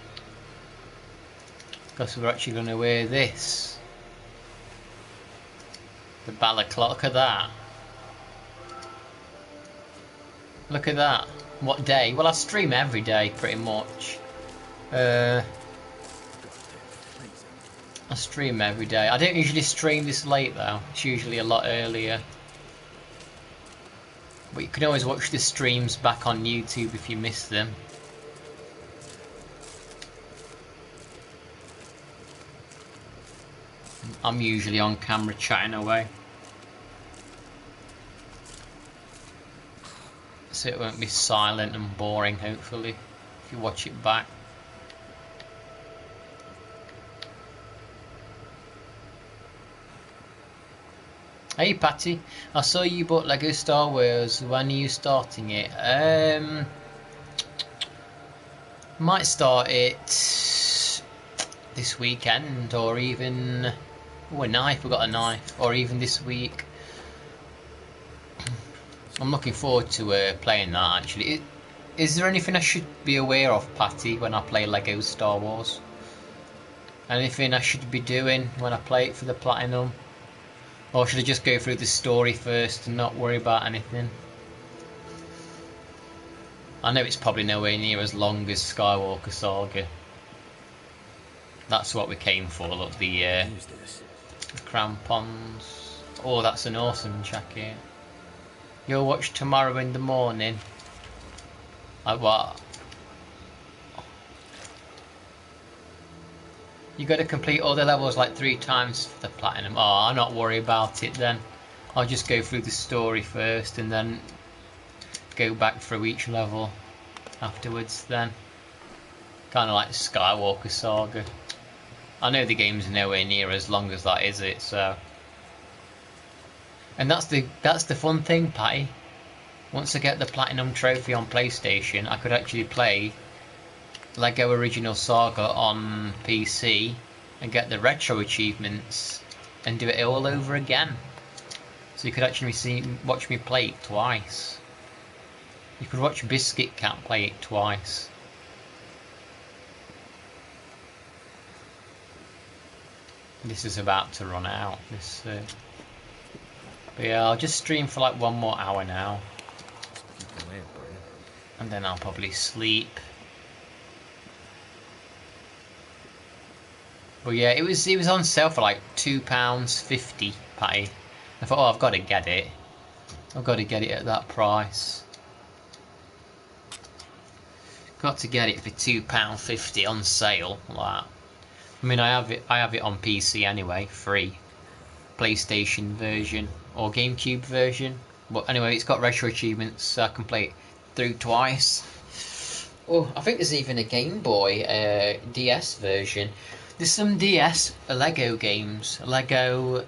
because we're actually going to wear this. The balaclava. Look at that. Look at that. What day? Well, I stream every day pretty much. I stream every day. I don't usually stream this late though. It's usually a lot earlier. But you can always watch the streams back on YouTube if you miss them. I'm usually on camera chatting away, so it won't be silent and boring, hopefully, if you watch it back. Hey Patty, I saw you bought Lego Star Wars. When are you starting it? Might start it this weekend, or even a knife. We've got a knife, or even this week. I'm looking forward to playing that. Actually, is there anything I should be aware of, Patty, when I play Lego Star Wars? Anything I should be doing when I play it for the platinum? Or should I just go through the story first and not worry about anything? I know it's probably nowhere near as long as Skywalker Saga. That's what we came for. Look, the crampons. Oh, that's an awesome jacket. You'll watch tomorrow in the morning. What? You got to complete all the levels like 3 times for the platinum. Oh, I'll not worry about it then. I'll just go through the story first and then go back through each level afterwards then. Kind of like Skywalker Saga. I know the game's nowhere near as long as that, is it? So, and that's the fun thing, Patty. Once I get the platinum trophy on PlayStation, I could actually play Lego Original Saga on PC and get the retro achievements and do it all over again. So you could actually watch me play it twice. You could watch Biscuit Cat play it twice. This is about to run out. But yeah, I'll just stream for like 1 more hour now. and then I'll probably sleep. But yeah, it was on sale for like £2.50, Patty. I thought, oh, I've got to get it. I've got to get it at that price. Got to get it for £2.50 on sale, like that. I mean, I have it on PC anyway, free. PlayStation version or GameCube version. But anyway, it's got retro achievements, so I can play it through twice. Oh, I think there's even a Game Boy DS version. There's some DS Lego games, Lego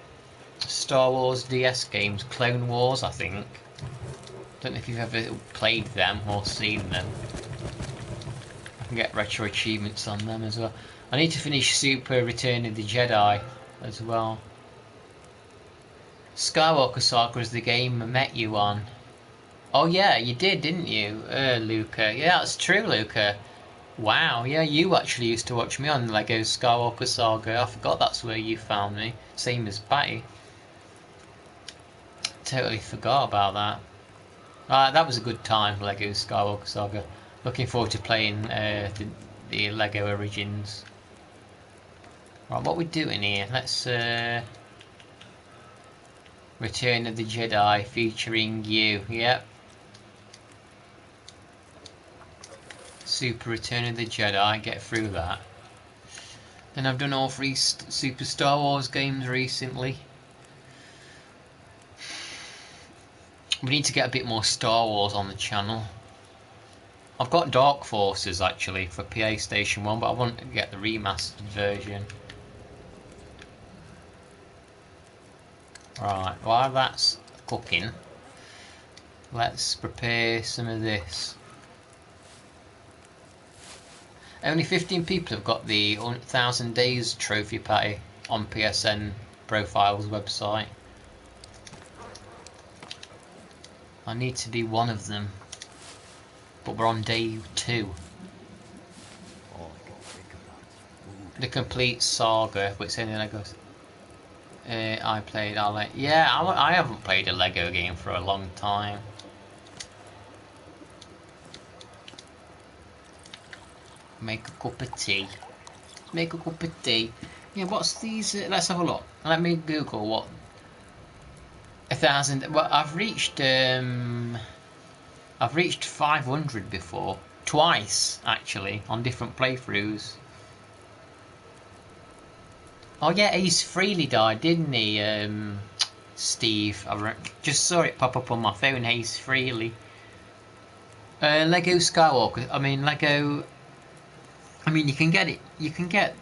Star Wars DS games, Clone Wars, I think. Don't know if you've ever played them or seen them. I can get retro achievements on them as well. I need to finish Super Return of the Jedi as well. Skywalker Saga is the game I met you on. Oh yeah, you did, didn't you, Luca? Yeah, that's true, Luca. Wow, yeah, you actually used to watch me on Lego Skywalker Saga. I forgot that's where you found me. Same as Batty. Totally forgot about that. That was a good time, Lego Skywalker Saga. Looking forward to playing the Lego Origins. Right, what we doing here? Let's Return of the Jedi featuring you. Yep. Super Return of the Jedi. Get through that. Then I've done all 3 Super Star Wars games recently. We need to get a bit more Star Wars on the channel. I've got Dark Forces actually for PlayStation 1, but I want to get the remastered version. Right, while that's cooking, let's prepare some of this. Only 15 people have got the 1000 Days trophy, Patty, on PSN Profiles website. I need to be one of them, but we're on day 2. The complete saga, but it's only Legos. Yeah, I haven't played a Lego game for a long time. Make a cup of tea. Make a cup of tea. Yeah, what's these? Let's have a look. Let me Google what. 1000. Well, I've reached 500 before, twice actually, on different playthroughs. Oh yeah, Ace Frehley died, didn't he, Steve? I just saw it pop up on my phone, Ace Frehley. Lego Skywalker, you can get it, you can get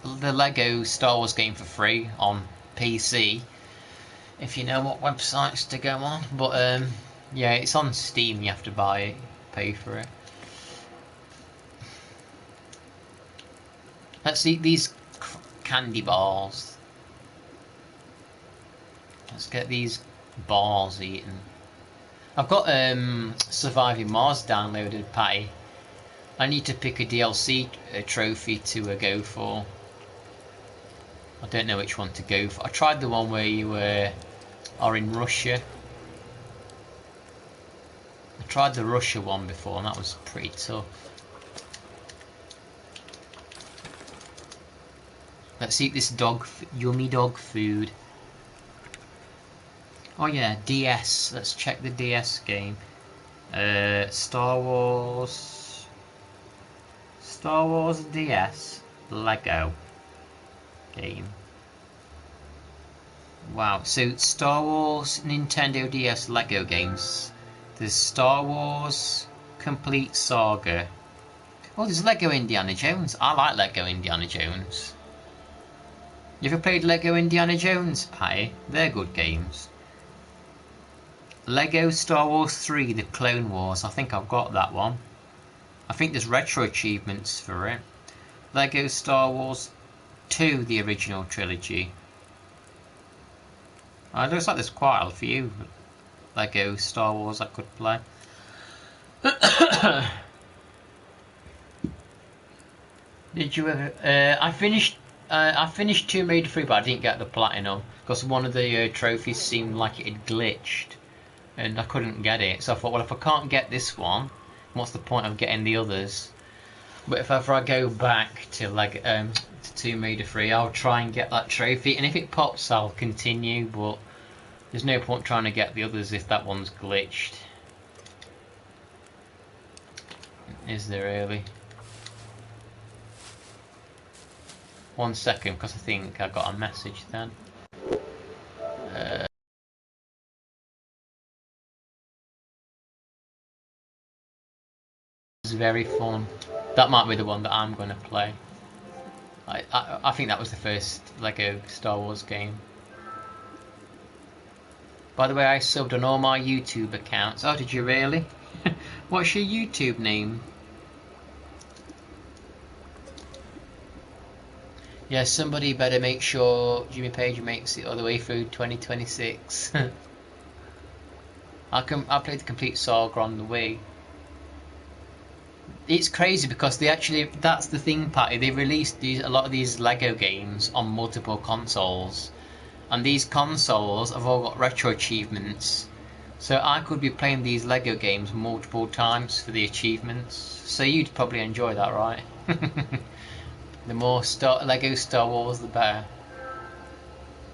the Lego Star Wars game for free on PC, if you know what websites to go on, but yeah, it's on Steam, you have to buy it, pay for it. Let's eat these candy bars. Let's get these bars eaten. I've got Surviving Mars downloaded, Patty. I need to pick a DLC trophy to go for. I don't know which one to go for. I tried the one where you are in Russia. I tried the Russia one before and that was pretty tough. Let's eat this yummy dog food. Oh yeah, DS. Let's check the DS game. Star Wars DS Lego game. Wow, so Star Wars Nintendo DS Lego games. There's Star Wars Complete Saga. Oh, there's Lego Indiana Jones. I like Lego Indiana Jones. You ever played Lego Indiana Jones, Patty? They're good games. Lego Star Wars 3, The Clone Wars. I think I've got that one. I think there's retro achievements for it. Lego Star Wars 2, the original trilogy. It looks like there's quite a few Lego Star Wars I could play. Did you ever... I finished Tomb Raider 3, but I didn't get the platinum because one of the trophies seemed like it had glitched. and I couldn't get it. So I thought, well, if I can't get this one, what's the point of getting the others? But if ever I go back to to Tomb Raider 3, I'll try and get that trophy, and if it pops, I'll continue. But there's no point trying to get the others if that one's glitched. Is there really? 1 second, because I think I got a message then. It's very fun. That might be the one that I'm going to play. I think that was the first Lego Star Wars game. By the way, I subbed on all my YouTube accounts. Oh, did you really? What's your YouTube name? Yeah, somebody better make sure Jimmy Page makes it all the way through 2026. I played the complete saga on the Wii. It's crazy because that's the thing, Patty. They released a lot of these Lego games on multiple consoles, and these consoles have all got retro achievements. So I could be playing these Lego games multiple times for the achievements. So you'd probably enjoy that, right? The more Lego Star Wars, the better.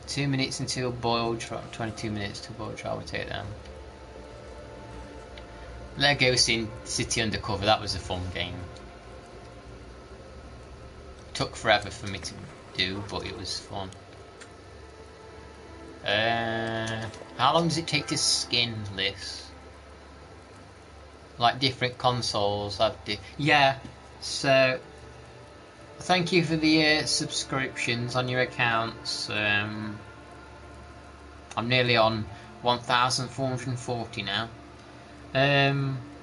2 minutes until boil trial. 22 minutes to boil trial. We'll take them. Lego City Undercover. That was a fun game. Took forever for me to do, but it was fun. How long does it take to skin this? Like different consoles have yeah. So. Thank you for the subscriptions on your accounts. I'm nearly on 1,440 now.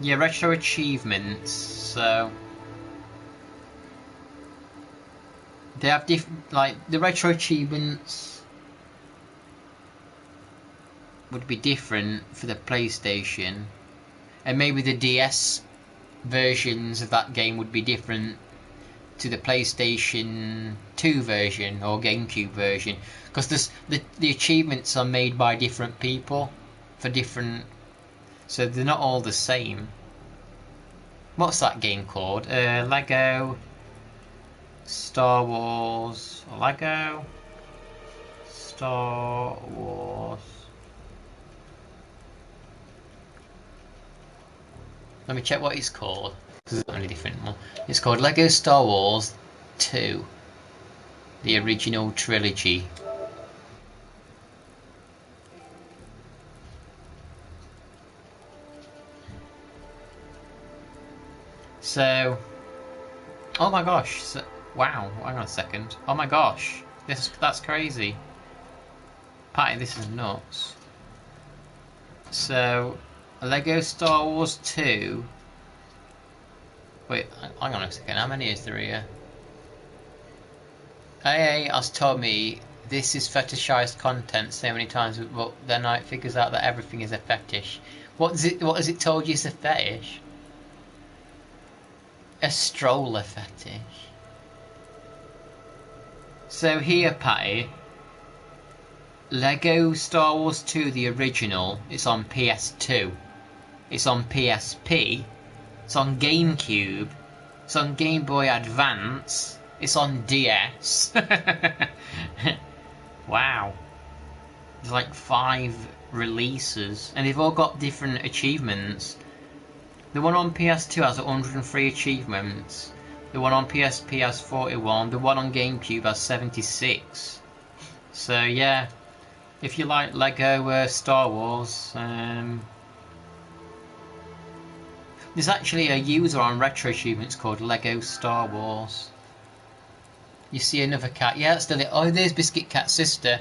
Yeah, retro achievements. So they have different, like the retro achievements would be different for the PlayStation, and maybe the DS versions of that game would be different to the PlayStation 2 version or GameCube version, because the achievements are made by different people for different, so they're not all the same. What's that game called? Lego Star Wars. Lego Star Wars. Let me check what it's called. There's only different one. It's called Lego Star Wars 2, the original trilogy. So, oh my gosh! So, wow, hang on a second. Oh my gosh, that's crazy. Patty, this is nuts. So, Lego Star Wars 2. Wait, hang on a second, how many is there here? AA has told me this is fetishized content so many times, but then it figures out that everything is a fetish. What has it told you is a fetish? A stroller fetish. So here, Patty, Lego Star Wars 2, the original, it's on PS2. It's on PSP. It's on GameCube. It's on Game Boy Advance. It's on DS. Wow. There's like 5 releases, and they've all got different achievements. The one on PS2 has 103 achievements. The one on PSP has 41. The one on GameCube has 76. So yeah, if you like Lego Star Wars, there's actually a user on Retro Achievements called Lego Star Wars. You see another cat. Yeah, that's still it. Oh, there's Biscuit Cat's sister.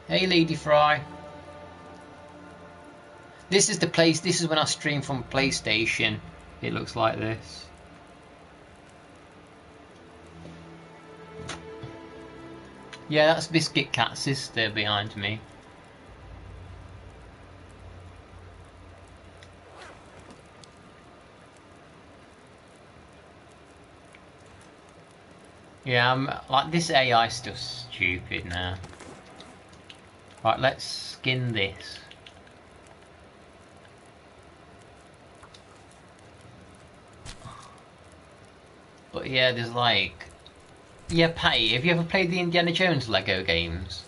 Hey, Lady Fry. This is the place. This is when I stream from PlayStation. It looks like this. Yeah, that's Biscuit Cat's sister behind me. Yeah, I'm like, this AI stuff's stupid now. Right, let's skin this. But yeah, there's like... Yeah, Patty, have you ever played the Indiana Jones Lego games?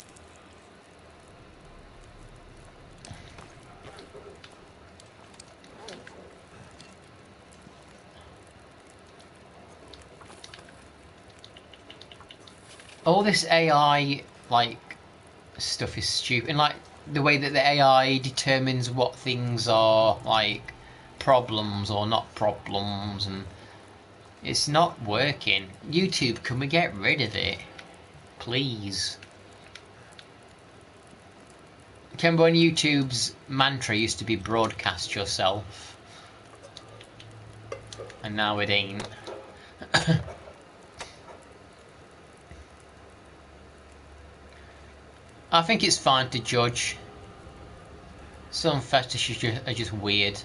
All this AI, like, stuff is stupid. And, like, the way that the AI determines what things are, like, problems or not problems, and it's not working. YouTube, can we get rid of it? Please. Remember when YouTube's mantra used to be broadcast yourself? And now it ain't. I think it's fine to judge. Some fetishes are just weird,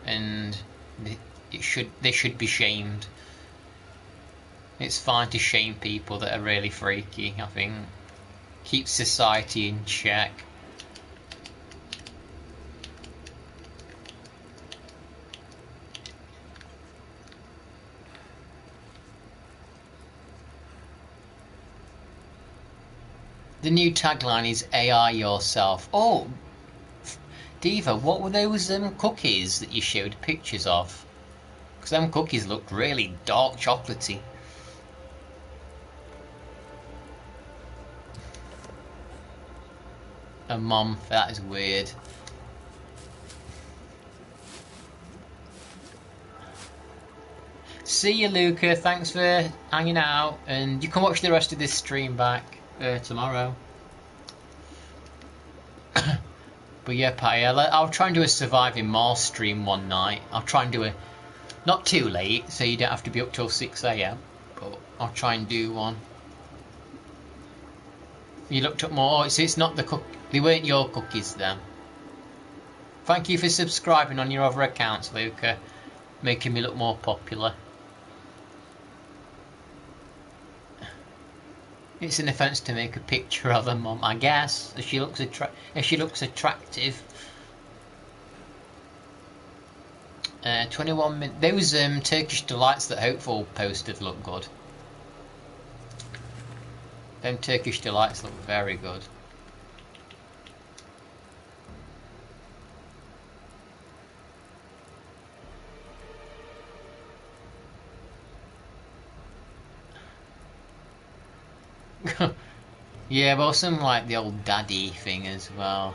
and they should be shamed. It's fine to shame people that are really freaky, I think. Keep society in check. The new tagline is AI yourself. Oh, Diva, what were those cookies that you showed pictures of? Because them cookies looked really dark chocolatey. A mom, that is weird. See you, Luca. Thanks for hanging out, and you can watch the rest of this stream back tomorrow. But yeah, Patty, I'll try and do a Surviving Mars stream one night. I'll try and do a... Not too late, so you don't have to be up till 6 AM. But I'll try and do one. You looked up more... So it's not the cook... They weren't your cookies then. Thank you for subscribing on your other accounts, Luca. Making me look more popular. It's an offence to make a picture of her mum, I guess, if she looks attractive. 21 minutes. Those Turkish delights that Hopeful posted look good. Them Turkish delights look very good. Yeah, but some like the old daddy thing as well.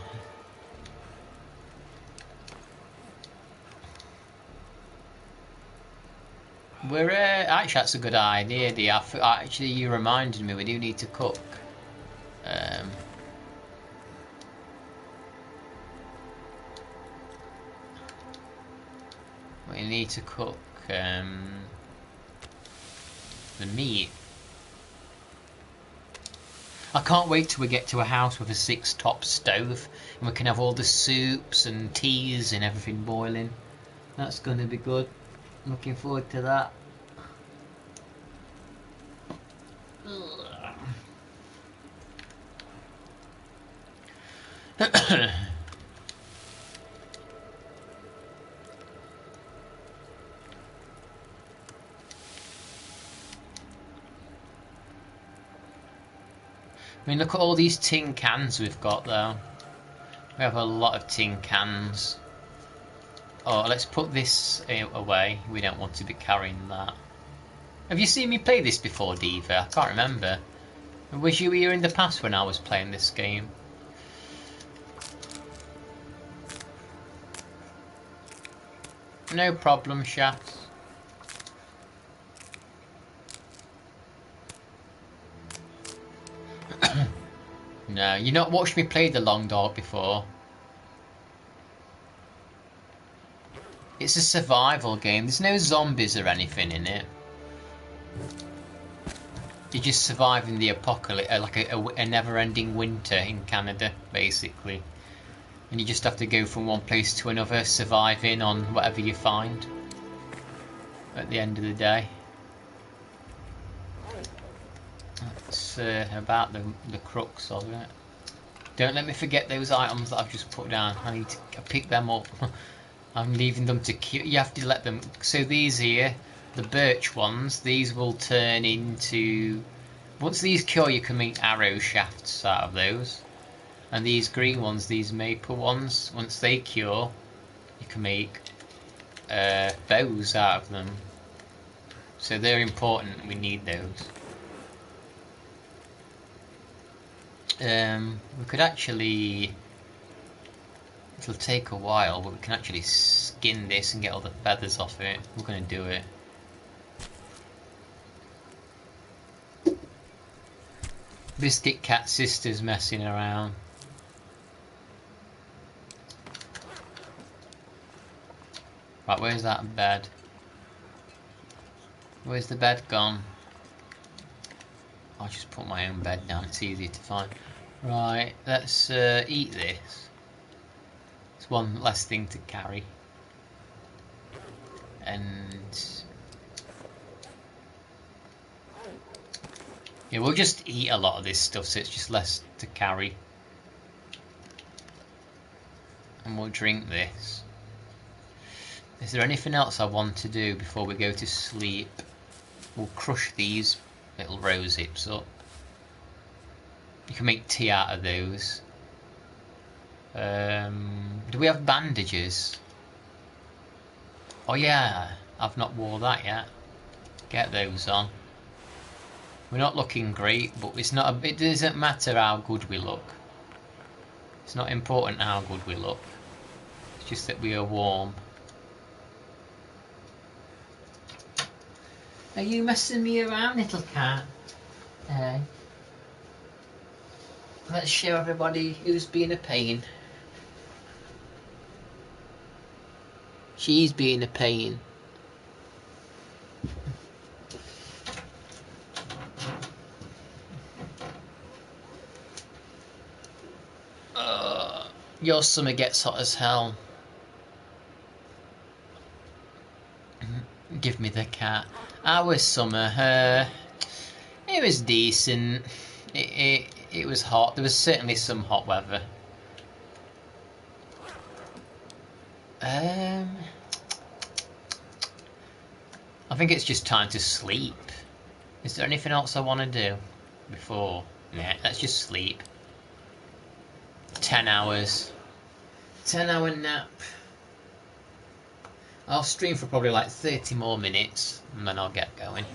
We're actually, that's a good idea, dear. Actually, you reminded me we do need to cook. We need to cook the meat. I can't wait till we get to a house with a 6-top stove and we can have all the soups and teas and everything boiling. That's going to be good. Looking forward to that. I mean, look at all these tin cans we've got though. We have a lot of tin cans. Oh, let's put this away. We don't want to be carrying that. Have you seen me play this before, Diva? I can't remember. Was you here in the past when I was playing this game? No problem, Shafts. No, you not watched me play the Long Dark before. It's a survival game. There's no zombies or anything in it. You're just surviving the apocalypse, like a never-ending winter in Canada, basically. And you just have to go from one place to another, surviving on whatever you find at the end of the day. That's about the crux of it. Don't let me forget those items that I've just put down. I need to pick them up. I'm leaving them to queue. You have to let them. So these here, the birch ones, these will turn into... Once these cure, you can make arrow shafts out of those. And these green ones, these maple ones, once they cure, you can make bows out of them. So they're important, we need those. We could actually... It'll take a while, but we can actually skin this and get all the feathers off it. We're going to do it. Biscuit Cat Sister's messing around. Right, where's that bed? Where's the bed gone? I'll just put my own bed down, it's easier to find. Right, let's eat this. It's one less thing to carry. And... yeah, we'll just eat a lot of this stuff so it's just less to carry. And we'll drink this. Is there anything else I want to do before we go to sleep? We'll crush these little rose hips up. You can make tea out of those. Do we have bandages? Oh yeah, I've not wore that yet. Get those on. We're not looking great, but it's not. It doesn't matter how good we look. It's not important how good we look. It's just that we are warm. Are you messing me around, little cat? Let's show everybody who's being a pain. She's being a pain. Your summer gets hot as hell. Give me the cat. Our summer, it was decent. It was hot. There was certainly some hot weather. I think it's just time to sleep. Is there anything else I want to do before? Nah, let's just sleep. 10 hours. 10-hour nap. I'll stream for probably like 30 more minutes and then I'll get going.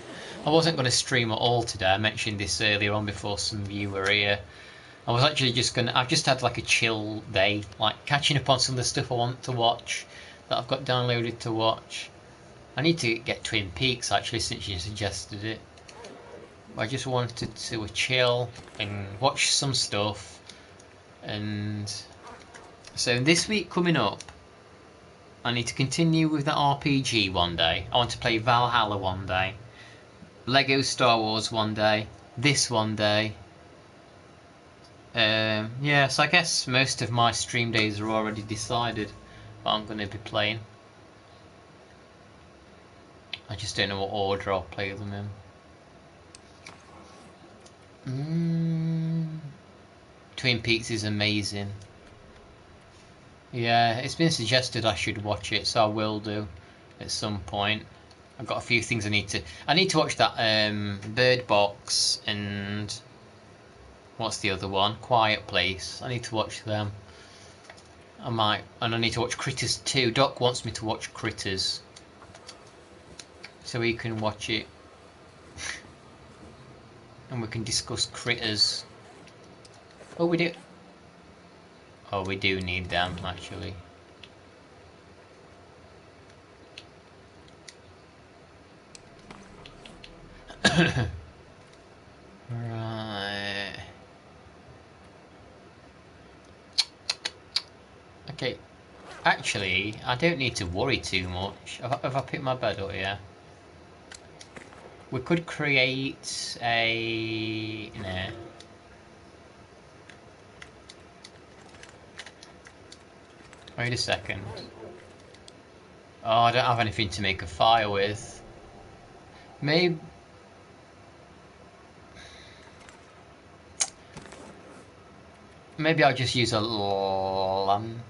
I wasn't going to stream at all today. I mentioned this earlier on before some of you were here. I was actually just going to... I've just had like a chill day, like catching up on some of the stuff I want to watch that I've got downloaded to watch. I need to get Twin Peaks actually since you suggested it. I just wanted to chill and watch some stuff. And so this week coming up, I need to continue with the RPG one day. I want to play Valhalla one day. Lego Star Wars one day. This one day. Yeah, so I guess most of my stream days are already decided what I'm going to be playing. I just don't know what order I'll play them in. Twin Peaks is amazing. Yeah, it's been suggested I should watch it, so I will do at some point. I've got a few things I need to watch that Bird Box and what's the other one? Quiet Place. I need to watch them. I might, and I need to watch Critters 2. Doc wants me to watch Critters, so he can watch it, and we can discuss Critters. Oh, we do. Oh, we do need them actually. Right. Okay. Actually, I don't need to worry too much. Have I picked my bed up here? We could create a... no. Wait a second. Oh, I don't have anything to make a fire with. Maybe... maybe I'll just use a lantern.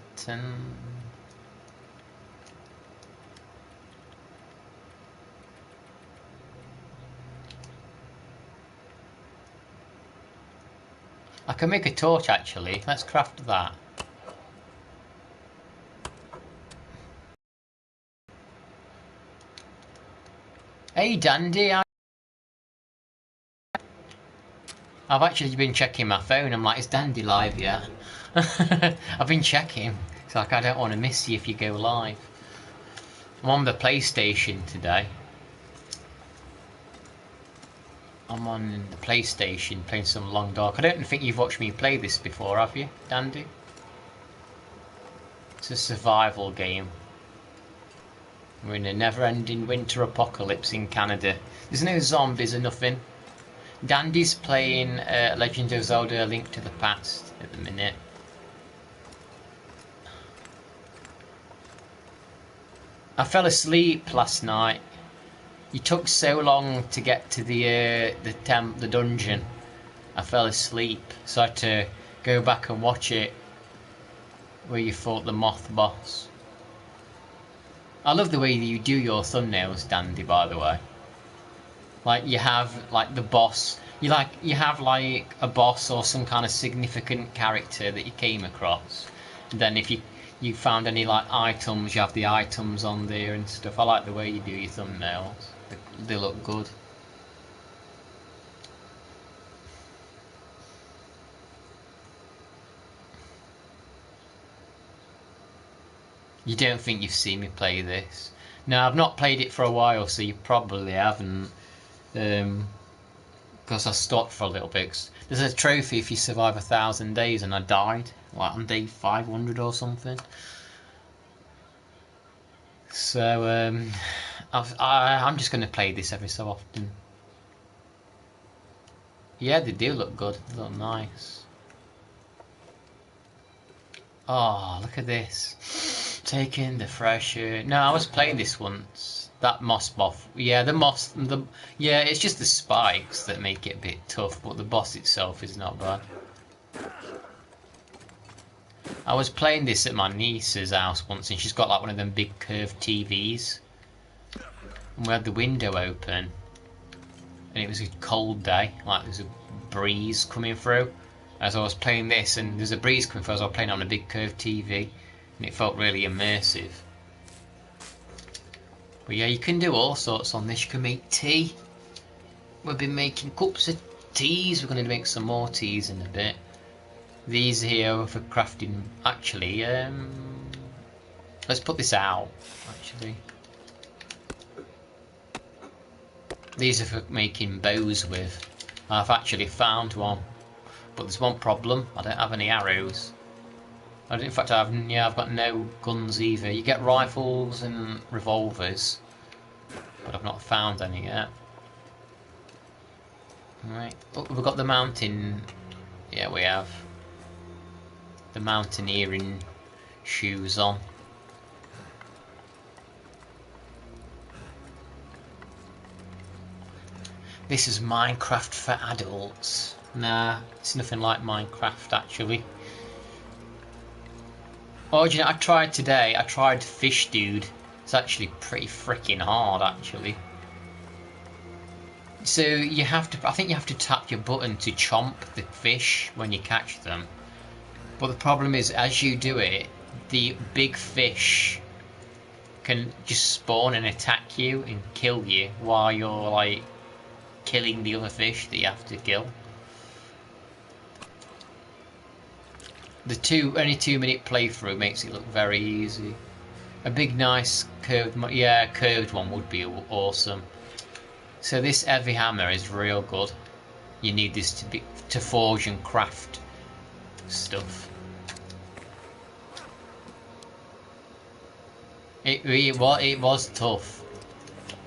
I can make a torch actually. Let's craft that. Hey Dandy, I've actually been checking my phone. I'm like, is Dandy live yet? I've been checking. It's like I don't want to miss you if you go live. I'm on the PlayStation today. I'm on the PlayStation playing some Long Dark. I don't think you've watched me play this before, have you, Dandy? It's a survival game. We're in a never-ending winter apocalypse in Canada. There's no zombies or nothing. Dandy's playing Legend of Zelda: A Link to the Past at the minute. I fell asleep last night. It took so long to get to the dungeon. I fell asleep, so I had to go back and watch it. Where you fought the moth boss. I love the way you do your thumbnails, Dandy. By the way, like you have like the boss. You have like a boss or some kind of significant character that you came across. And then if you found any like items, you have the items on there and stuff. I like the way you do your thumbnails. They look good. You don't think you've seen me play this? No, I've not played it for a while, so you probably haven't. Because I stopped for a little bit. There's a trophy if you survive 1,000 days, and I died like on day 500 or something. So I'm just going to play this every so often. Yeah, they do look good. They look nice. Oh, look at this. Taking the fresh air. No, I was playing this once. That moss boss. Yeah, yeah, it's just the spikes that make it a bit tough, but the boss itself is not bad. I was playing this at my niece's house once, and she's got like one of them big curved TVs. And we had the window open, and it was a cold day, like there's a breeze coming through. As I was playing this, and there's a breeze coming through as I was playing on a big curved TV, and it felt really immersive. But yeah, you can do all sorts on this. You can make tea. We've been making cups of teas. We're going to make some more teas in a bit. These here are for crafting. Actually, let's put this out. Actually, these are for making bows with. I've actually found one, but there's one problem. I don't have any arrows. In fact, I've got no guns either. You get rifles and revolvers, but I've not found any yet. Right. Oh, we've got the mountain. Yeah, we have the mountaineering shoes on. This is Minecraft for adults. Nah, it's nothing like Minecraft actually. Oh, you know, I tried Fish Dude. It's actually pretty freaking hard, actually. So I think you have to tap your button to chomp the fish when you catch them. But the problem is, as you do it, the big fish can just spawn and attack you and kill you while you're like killing the other fish that you have to kill. The only 2-minute playthrough makes it look very easy. A big nice curved one would be awesome. So this heavy hammer is real good. You need this to forge and craft stuff. It was tough.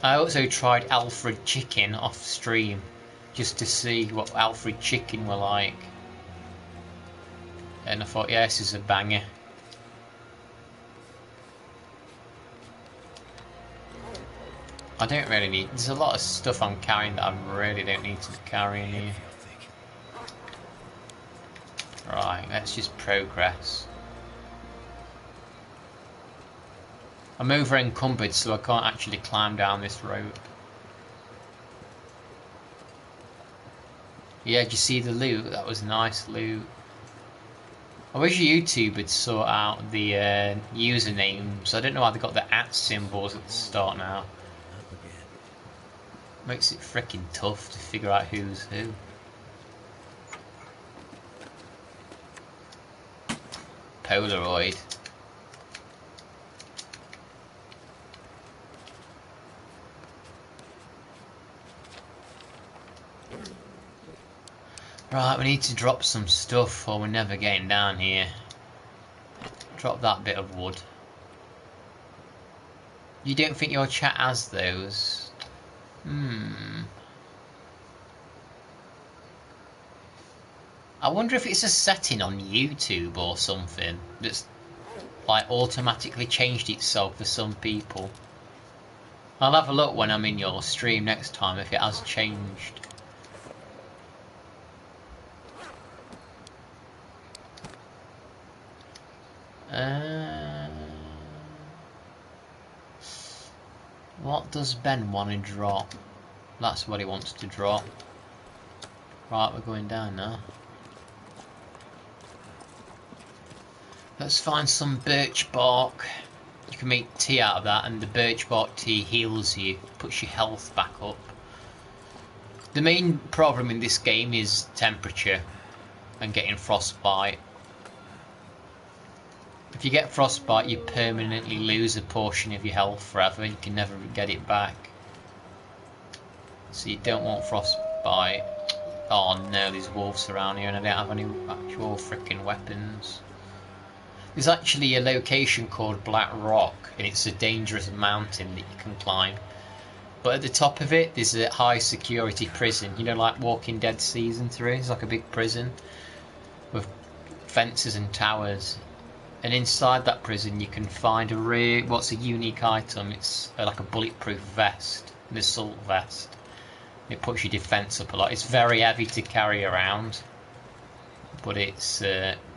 I also tried Alfred Chicken off stream just to see what Alfred Chicken were like. And I thought, yeah, this is a banger. I don't really need... There's a lot of stuff I'm carrying that I really don't need to be carrying here. Right, let's just progress. I'm over encumbered, so I can't actually climb down this rope. Yeah, did you see the loot? That was nice loot. I wish YouTube would sort out the usernames. I don't know why they got the @ symbols at the start now. Up again. Makes it freaking tough to figure out who's who. Polaroid. Right, we need to drop some stuff or we're never getting down here. Drop that bit of wood. You don't think your chat has those? I wonder if it's a setting on YouTube or something that's like automatically changed itself for some people. I'll have a look when I'm in your stream next time if it has changed. What does Ben want to drop? That's what he wants to drop. Right, we're going down now. Let's find some birch bark. You can make tea out of that, and the birch bark tea heals you, puts your health back up. The main problem in this game is temperature and getting frostbite. If you get frostbite, you permanently lose a portion of your health forever. You can never get it back. So you don't want frostbite. Oh no, there's wolves around here and I don't have any actual freaking weapons. There's actually a location called Black Rock, and it's a dangerous mountain that you can climb. But at the top of it, there's a high security prison. You know, like Walking Dead Season 3? It's like a big prison with fences and towers. And inside that prison you can find what's a unique item. It's like a bulletproof vest, an assault vest. It puts your defense up a lot. It's very heavy to carry around, but it's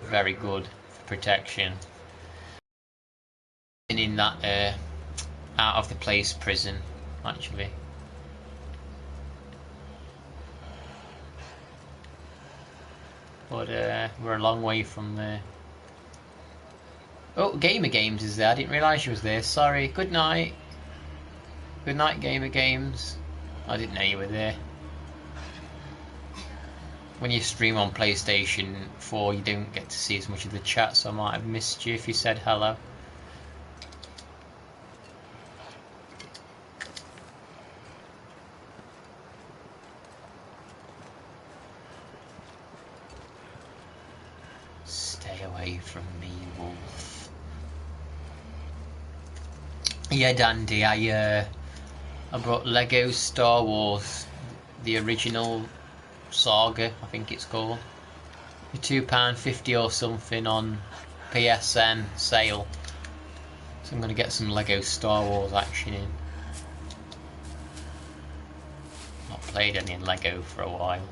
very good for protection. And in that out of the place prison, actually. But we're a long way from there. Oh, Gamer Games is there. I didn't realise she was there. Sorry. Good night. Good night, Gamer Games. I didn't know you were there. When you stream on PlayStation 4, you don't get to see as much of the chat, so I might have missed you if you said hello. Stay away from me, wolf. Yeah, Dandy, I brought Lego Star Wars, the original saga, I think it's called. For £2.50 or something on PSN sale. So I'm going to get some Lego Star Wars action in. Not played any Lego for a while.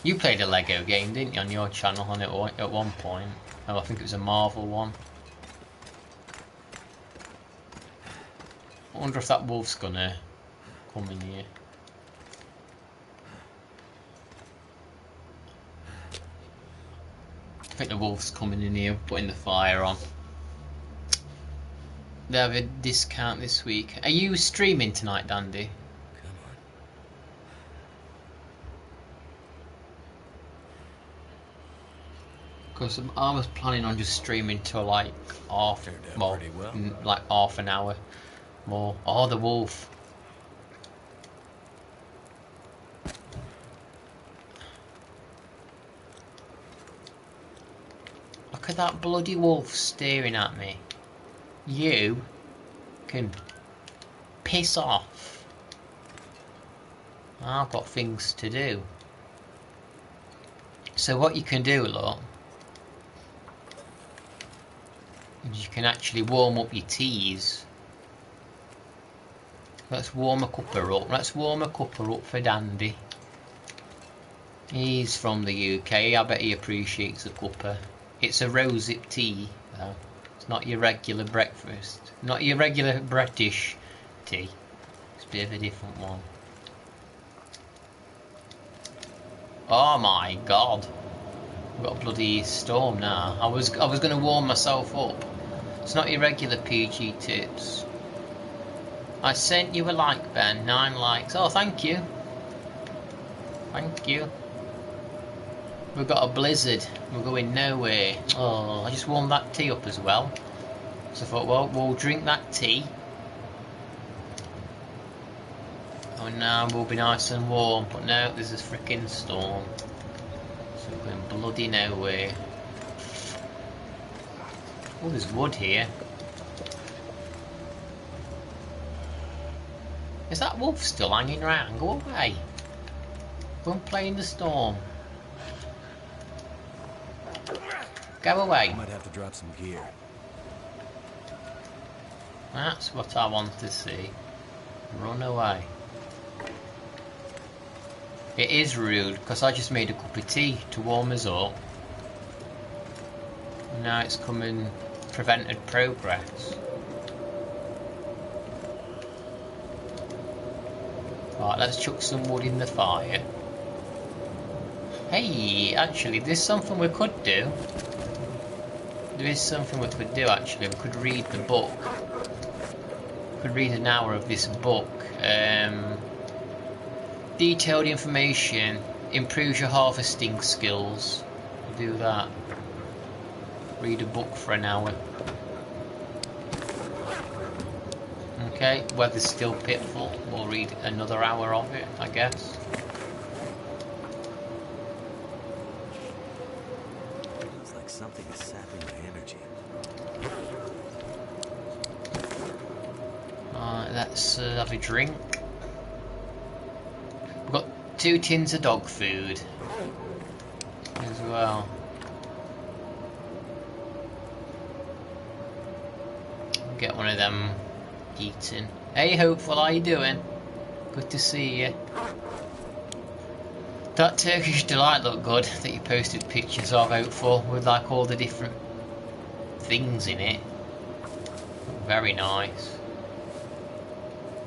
You played a Lego game, didn't you, on your channel on it at one point? Oh, I think it was a Marvel one. I wonder if that wolf's gonna come in here. I think the wolf's coming in here, putting the fire on. They have a discount this week. Are you streaming tonight, Dandy? Come on. Because I was planning on just streaming till like half an hour more. Oh, the wolf. Look at that bloody wolf staring at me. You can piss off. I've got things to do. So what you can do, look, is you can actually warm up your teas. Let's warm a cuppa up. Let's warm a cuppa up for Dandy. He's from the UK. I bet he appreciates a cuppa. It's a rosehip tea, though. It's not your regular breakfast. Not your regular British tea. It's a bit of a different one. Oh my god. We've got a bloody storm now. I was going to warm myself up. It's not irregular PG tips. I sent you a like, Ben. 9 likes. Oh, thank you. Thank you. We've got a blizzard. We're going nowhere. Oh, I just warmed that tea up as well. So I thought, well, we'll drink that tea. Oh, now we'll be nice and warm. But no, there's a freaking storm. So we're going bloody nowhere. Oh, there's wood here. Is that wolf still hanging around? Go away. Go and play in the storm. Go away. I might have to drop some gear. That's what I want to see. Run away. It is rude because I just made a cup of tea to warm us up. Now it's coming prevented progress. Right, let's chuck some wood in the fire. Hey, actually, there's something we could do. There is something we could do, actually. We could read the book. We could read an hour of this book. Detailed information improves your harvesting skills. We'll do that. Read a book for an hour. Okay, weather's still pitiful. We'll read another hour of it, I guess. Feels like something is sapping my energy. Let's have a drink. We've got 2 tins of dog food as well. Get one of them eaten. Hey Hopeful, how you doing? Good to see you. That Turkish delight looked good that you posted pictures of, Hopeful, with like all the different things in it. Very nice.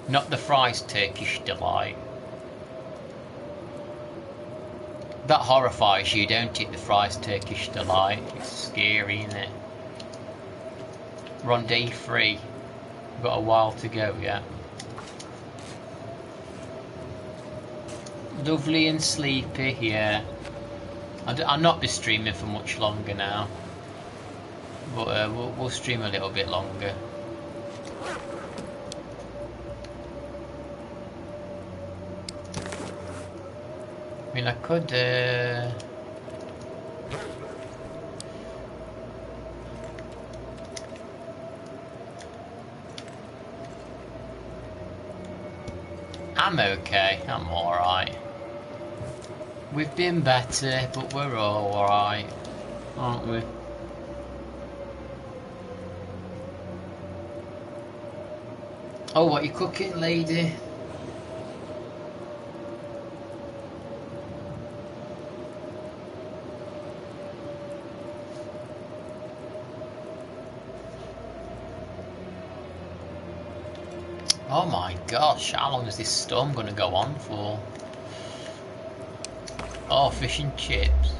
Not the fries Turkish delight. That horrifies you, don't it, the fries Turkish delight? It's scary, isn't it? We're on day 3. We've got a while to go yet. Lovely and sleepy, yeah. I'll not be streaming for much longer now. But we'll stream a little bit longer. I mean, I could... I'm okay, I'm alright. We've been better, but we're alright, aren't we? Oh, what are you cooking, lady? Oh my gosh, how long is this storm going to go on for? Oh, fish and chips.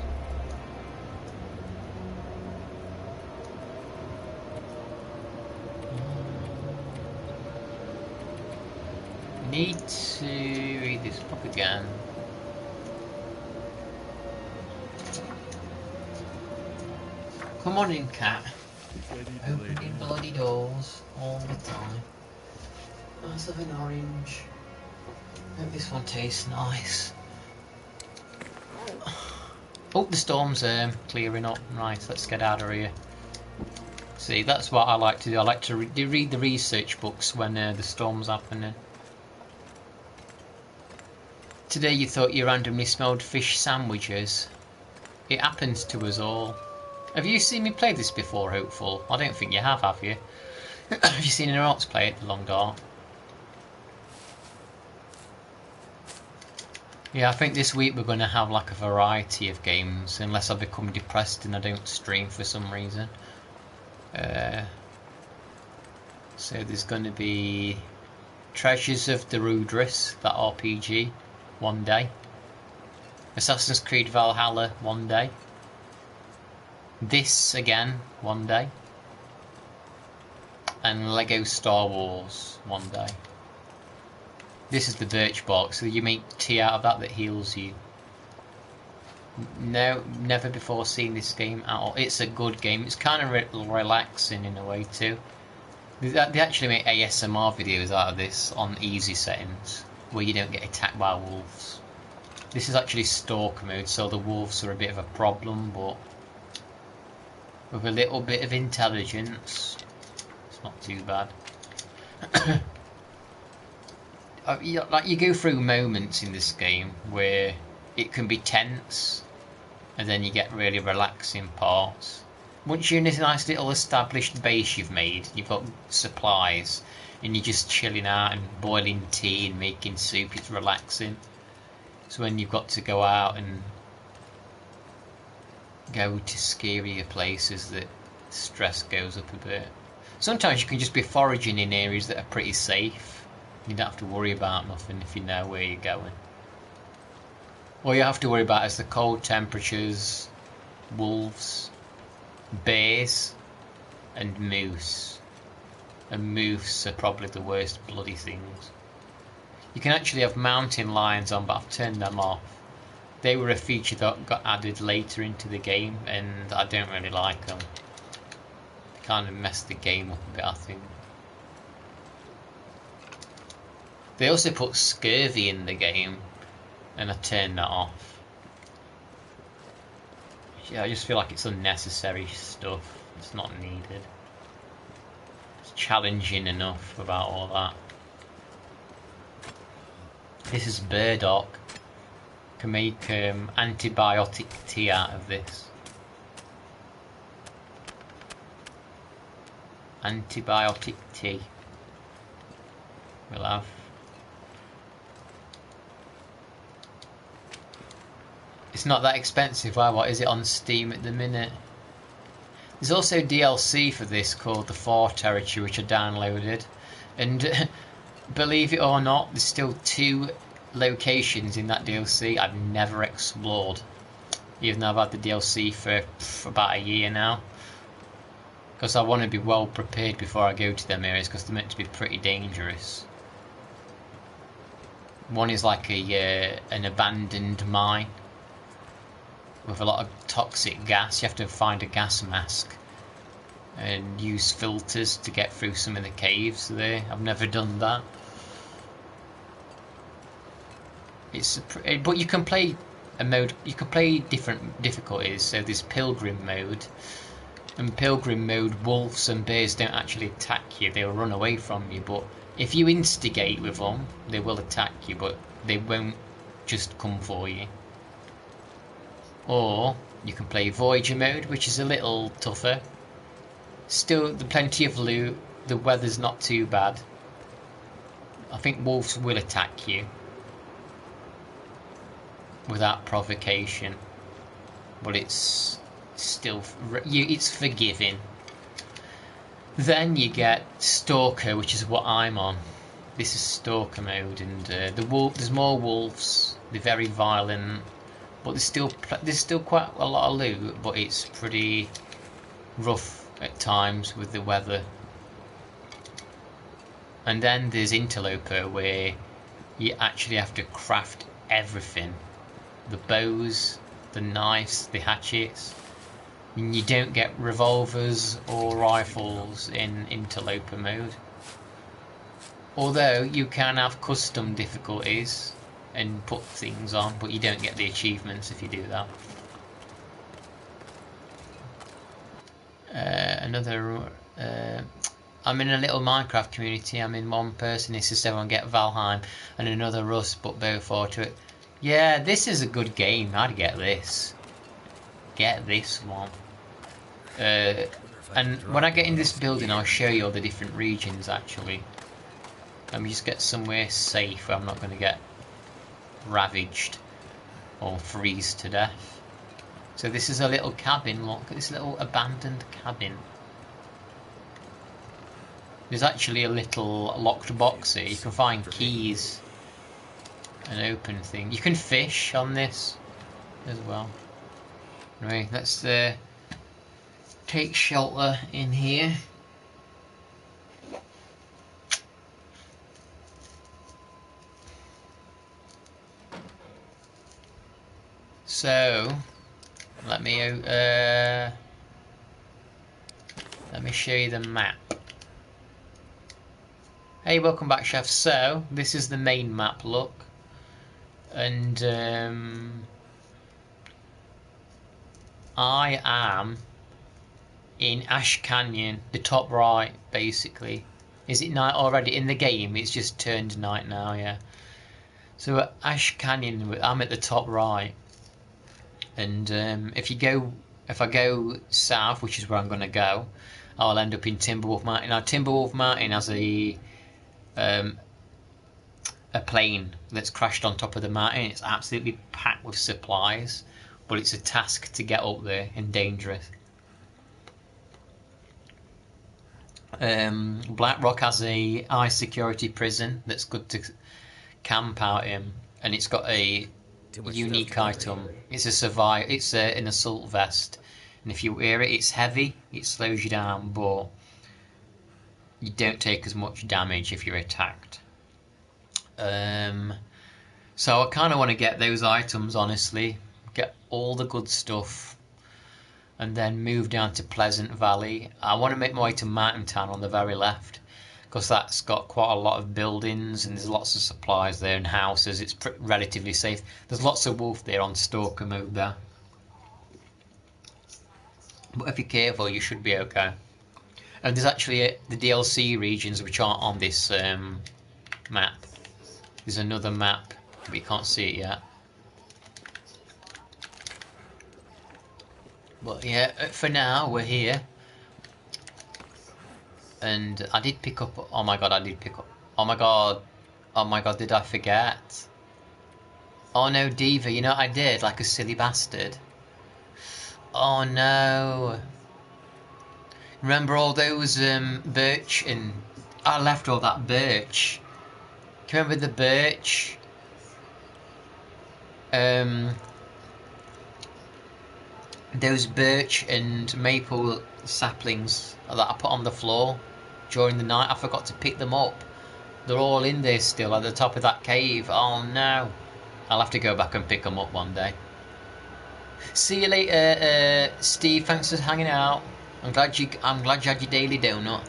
Need to read this book again. Come on in, cat. Opening bloody doors all the time. Let's have an orange. Hope this one tastes nice. Oh, the storm's clearing up. Right, let's get out of here. See, that's what I like to do. I like to read the research books when the storm's happening. Today you thought you randomly smelled fish sandwiches. It happens to us all. Have you seen me play this before, Hopeful? I don't think you have you? Have you seen anyone else play it, The Long Dark? Yeah, I think this week we're going to have like a variety of games, unless I become depressed and I don't stream for some reason. So there's going to be Treasures of the Rudris, that RPG, one day. Assassin's Creed Valhalla one day. This again one day. And Lego Star Wars one day. This is the birch bark, so you make tea out of that heals you. No, never before seen this game at all. It's a good game. It's kind of relaxing in a way too. They actually make ASMR videos out of this on easy settings, where you don't get attacked by wolves. This is actually stalker mode, so the wolves are a bit of a problem, but with a little bit of intelligence, it's not too bad. Like, you go through moments in this game where it can be tense, and then you get really relaxing parts. Once you're in this nice little established base you've made, you've got supplies, and you're just chilling out and boiling tea and making soup, it's relaxing. So when you've got to go out and go to scarier places, that stress goes up a bit. Sometimes you can just be foraging in areas that are pretty safe. You don't have to worry about nothing if you know where you're going. All you have to worry about is the cold temperatures, wolves, bears, and moose. And moose are probably the worst bloody things. You can actually have mountain lions on, but I've turned them off. They were a feature that got added later into the game, and I don't really like them. They kind of messed the game up a bit, I think. They also put scurvy in the game, and I turned that off. Yeah, I just feel like it's unnecessary stuff. It's not needed. It's challenging enough about all that. This is burdock. Can make antibiotic tea out of this. Antibiotic tea. We'll have. It's not that expensive. Why? What is it on Steam at the minute? There's also DLC for this called The Far Territory, which I downloaded, and believe it or not, there's still 2 locations in that DLC I've never explored, even though I've had the DLC for about a year now, because I want to be well prepared before I go to them areas, because they're meant to be pretty dangerous. One is like an abandoned mine with a lot of toxic gas. You have to find a gas mask and use filters to get through some of the caves there. I've never done that. But you can play a mode. You can play different difficulties. So there's pilgrim mode, and pilgrim mode, wolves and bears don't actually attack you. They'll run away from you. But if you instigate with them, they will attack you. But they won't just come for you. Or you can play Voyager mode, which is a little tougher. Still, plenty of loot. The weather's not too bad. I think wolves will attack you without provocation, but it's still it's forgiving. Then you get Stalker, which is what I'm on. This is Stalker mode, and there's more wolves. They're very violent, but there's still quite a lot of loot, but it's pretty rough at times with the weather. And then there's Interloper, where you actually have to craft everything. The bows, the knives, the hatchets. And you don't get revolvers or rifles in Interloper mode. Although you can have custom difficulties and put things on, but you don't get the achievements if you do that. I'm in a little Minecraft community. I'm in one person. It says everyone get Valheim, and another Rust, but both are to it. Yeah, this is a good game. I'd get this. Get this one. And when I get in this building, I'll show you all the different regions. Actually, let me just get somewhere safe where I'm not going to get ravaged or freeze to death. So this is a little cabin. Look at this little abandoned cabin. There's actually a little locked box here. You can find keys and open things. You can fish on this. as well. Anyway, let's take shelter in here. So let me show you the map. Hey, welcome back, chef. So this is the main map, look, and I am in Ash Canyon, the top right, basically. Is it night already in the game? It's just turned night now, yeah. So at Ash Canyon, I'm at the top right, and if I go south, which is where I'm going to go, I'll end up in Timberwolf Mountain. Now, Timberwolf Mountain has a plane that's crashed on top of the mountain. It's absolutely packed with supplies, but it's a task to get up there and dangerous. Blackrock has a high security prison that's good to camp out in, and it's got a unique item. It's an assault vest, and if you wear it, it's heavy. It slows you down, but you don't take as much damage if you're attacked. So I kind of want to get those items, honestly, get all the good stuff, and then move down to Pleasant Valley. I want to make my way to Mountain Town on the very left, because that's got quite a lot of buildings and there's lots of supplies there and houses. It's relatively safe. There's lots of wolf there on Stalker mode there, but if you're careful, you should be okay. And there's actually the DLC regions which aren't on this map. There's another map, but you can't see it yet. But yeah, for now we're here. And I did pick up. Oh my god, I did pick up. Oh my god. Oh my god, did I forget? Oh no, Diva, you know what I did? Like a silly bastard. Oh no. Remember all those birch, and I left all that birch. Can you remember the birch? Those birch and maple saplings that I put on the floor during the night. I forgot to pick them up. They're all in there still at the top of that cave. Oh no. I'll have to go back and pick them up one day. See you later, Steve. Thanks for hanging out. I'm glad you had your daily donut.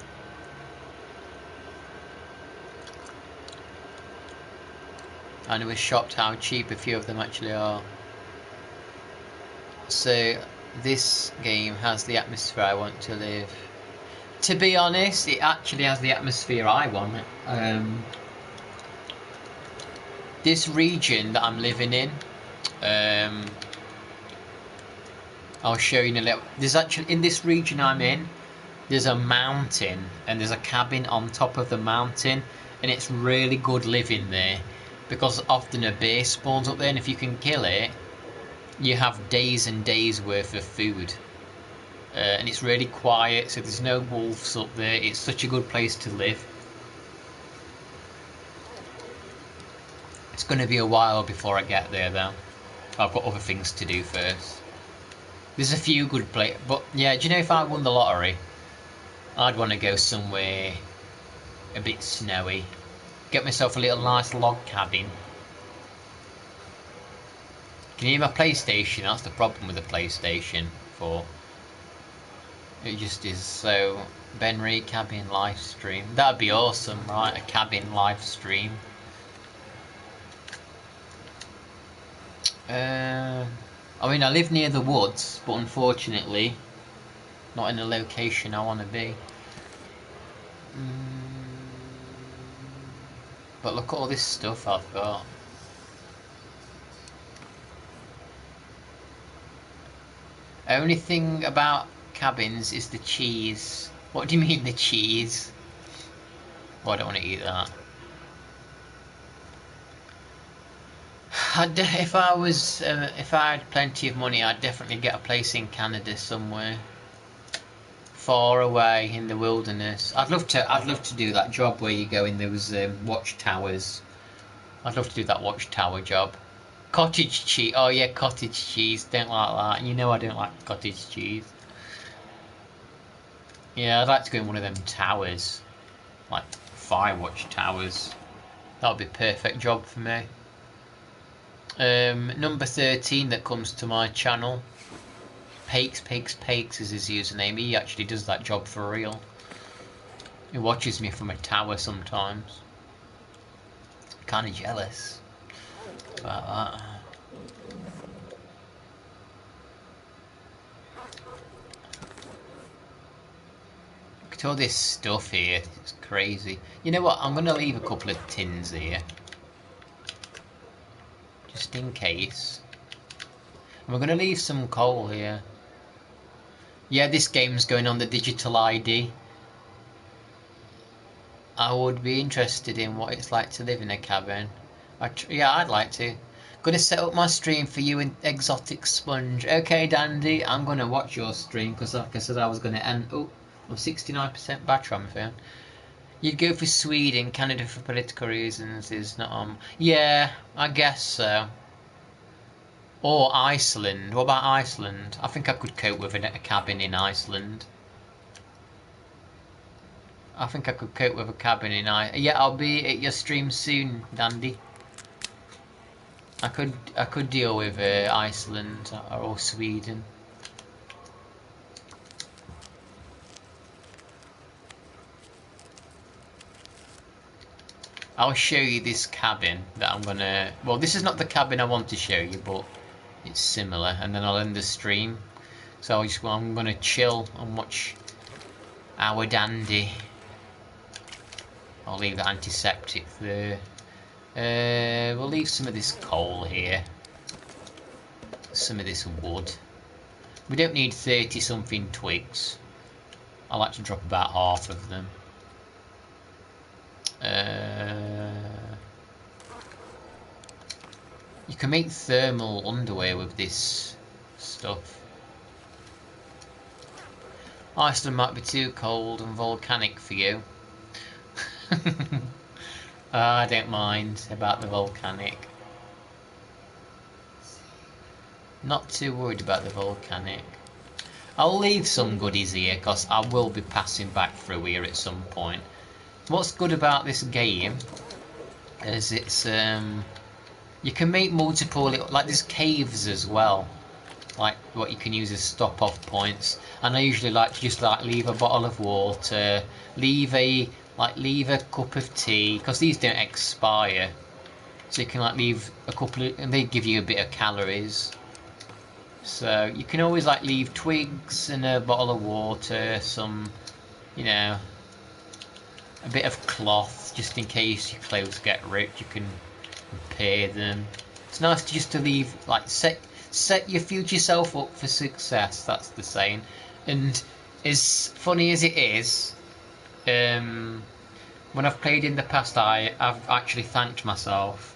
I was shocked how cheap a few of them actually are. So this game has the atmosphere I want to live. To be honest, it actually has the atmosphere I want. This region that I'm living in, I'll show you in a little. There's actually, in this region I'm in, there's a mountain and there's a cabin on top of the mountain, and it's really good living there because often a bear spawns up there, and if you can kill it, you have days and days worth of food. And it's really quiet, so there's no wolves up there. It's such a good place to live. It's going to be a while before I get there though. I've got other things to do first. There's a few good places, but yeah, do you know, if I won the lottery, I'd want to go somewhere a bit snowy. Get myself a little nice log cabin. Can you hear my PlayStation? That's the problem with the PlayStation 4. It just is. So, Ben Reed cabin live stream. That'd be awesome, right? A cabin live stream. I mean, I live near the woods, but unfortunately, not in the location I want to be. But look at all this stuff I've got. Only thing about cabins is the cheese. What do you mean the cheese? Oh, I don't want to eat that. If I had plenty of money, I'd definitely get a place in Canada somewhere, far away in the wilderness. I'd love to do that job where you go in those watchtowers. I'd love to do that watchtower job. Cottage cheese. Oh yeah, cottage cheese. Don't like that. You know I don't like cottage cheese. Yeah, I'd like to go in one of them towers, like Firewatch towers. That would be a perfect job for me. Number 13 that comes to my channel. Pakes is his username. He actually does that job for real. He watches me from a tower sometimes. Kinda jealous about that. Look at all this stuff here. It's crazy. You know what? I'm gonna leave a couple of tins here. Just in case. And we're gonna leave some coal here. Yeah, this game's going on the digital ID. I would be interested in what it's like to live in a cabin. Yeah, I'd like to. Gonna set up my stream for you in Exotic Sponge. Okay, Dandy, I'm gonna watch your stream because, like I said, I was gonna end. Oh, I'm 69% battery on my phone. You'd go for Sweden, Canada for political reasons is not. Yeah, I guess so. Or Iceland. What about Iceland? I think I could cope with a cabin in Iceland. I think I could cope with a cabin in Iceland. Yeah, I'll be at your stream soon, Dandy. I could deal with Iceland or Sweden. I'll show you this cabin that I'm gonna. Well, this is not the cabin I want to show you, but it's similar, and then I'll end the stream. So I'm gonna chill and watch our Dandy. I'll leave the antiseptic there. We'll leave some of this coal here. Some of this wood. We don't need 30 something twigs. I like to drop about half of them. You can make thermal underwear with this stuff. Iceland might be too cold and volcanic for you. I don't mind about the volcanic. Not too worried about the volcanic. I'll leave some goodies here because I will be passing back through here at some point. What's good about this game is it's you can make multiple, like there's caves as well, like what you can use as stop off points, and I usually like to just leave a bottle of water, leave a cup of tea, because these don't expire, so you can leave a couple of, and they give you a bit of calories, so you can always leave twigs and a bottle of water, some, you know, a bit of cloth just in case your clothes get ripped, you can repair them. It's nice just to leave, set your future self up for success, that's the saying. And as funny as it is, when I've played in the past, I've actually thanked myself,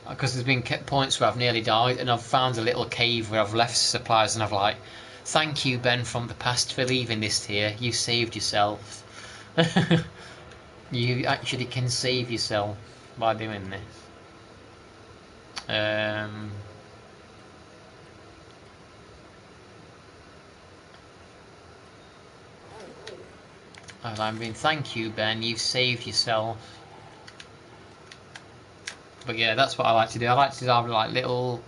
because there's been points where I've nearly died and I've found a little cave where I've left supplies and I've thank you, Ben, from the past, for leaving this here. You saved yourself. You actually can save yourself by doing this. Thank you, Ben, you've saved yourself. But yeah, that's what I like to do. I like to have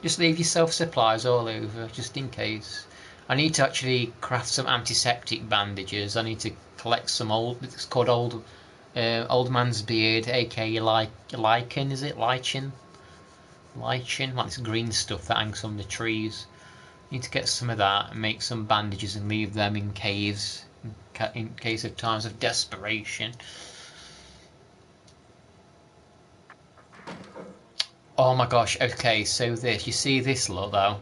just leave yourself supplies all over, just in case. I need to actually craft some antiseptic bandages. I need to collect some it's called old man's beard, aka lichen, is it? Lichen, like this green stuff that hangs from the trees. Need to get some of that and make some bandages and leave them in caves in case of times of desperation. Oh my gosh, okay, so you see this lot though?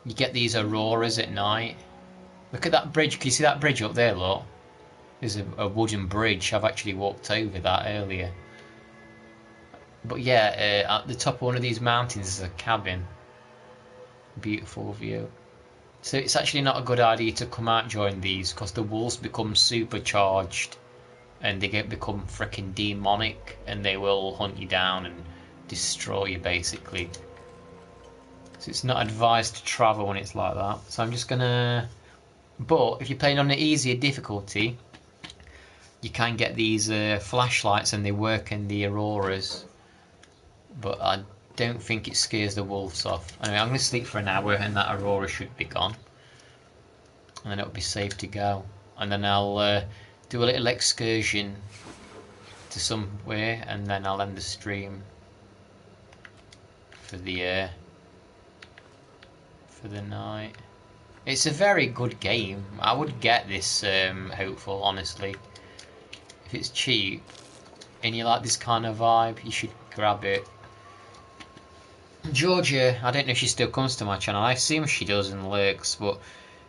You get these auroras at night. Look at that bridge, can you see that bridge up there, look? There's a wooden bridge, I've actually walked over that earlier. But yeah, at the top of one of these mountains is a cabin. Beautiful view. So it's actually not a good idea to come out during these, because the wolves become supercharged and they become freaking demonic and they will hunt you down and destroy you basically. So it's not advised to travel when it's like that. So I'm just gonna. But if you're playing on the easier difficulty, you can get these flashlights and they work in the auroras. But I don't think it scares the wolves off. Anyway, I'm gonna sleep for an hour and that aurora should be gone. And then it'll be safe to go. And then I'll do a little excursion to somewhere and then I'll end the stream for the night. It's a very good game. I would get this Hopeful, honestly. If it's cheap and you like this kind of vibe, you should grab it. Georgia, I don't know if she still comes to my channel. I assume she does and lurks, but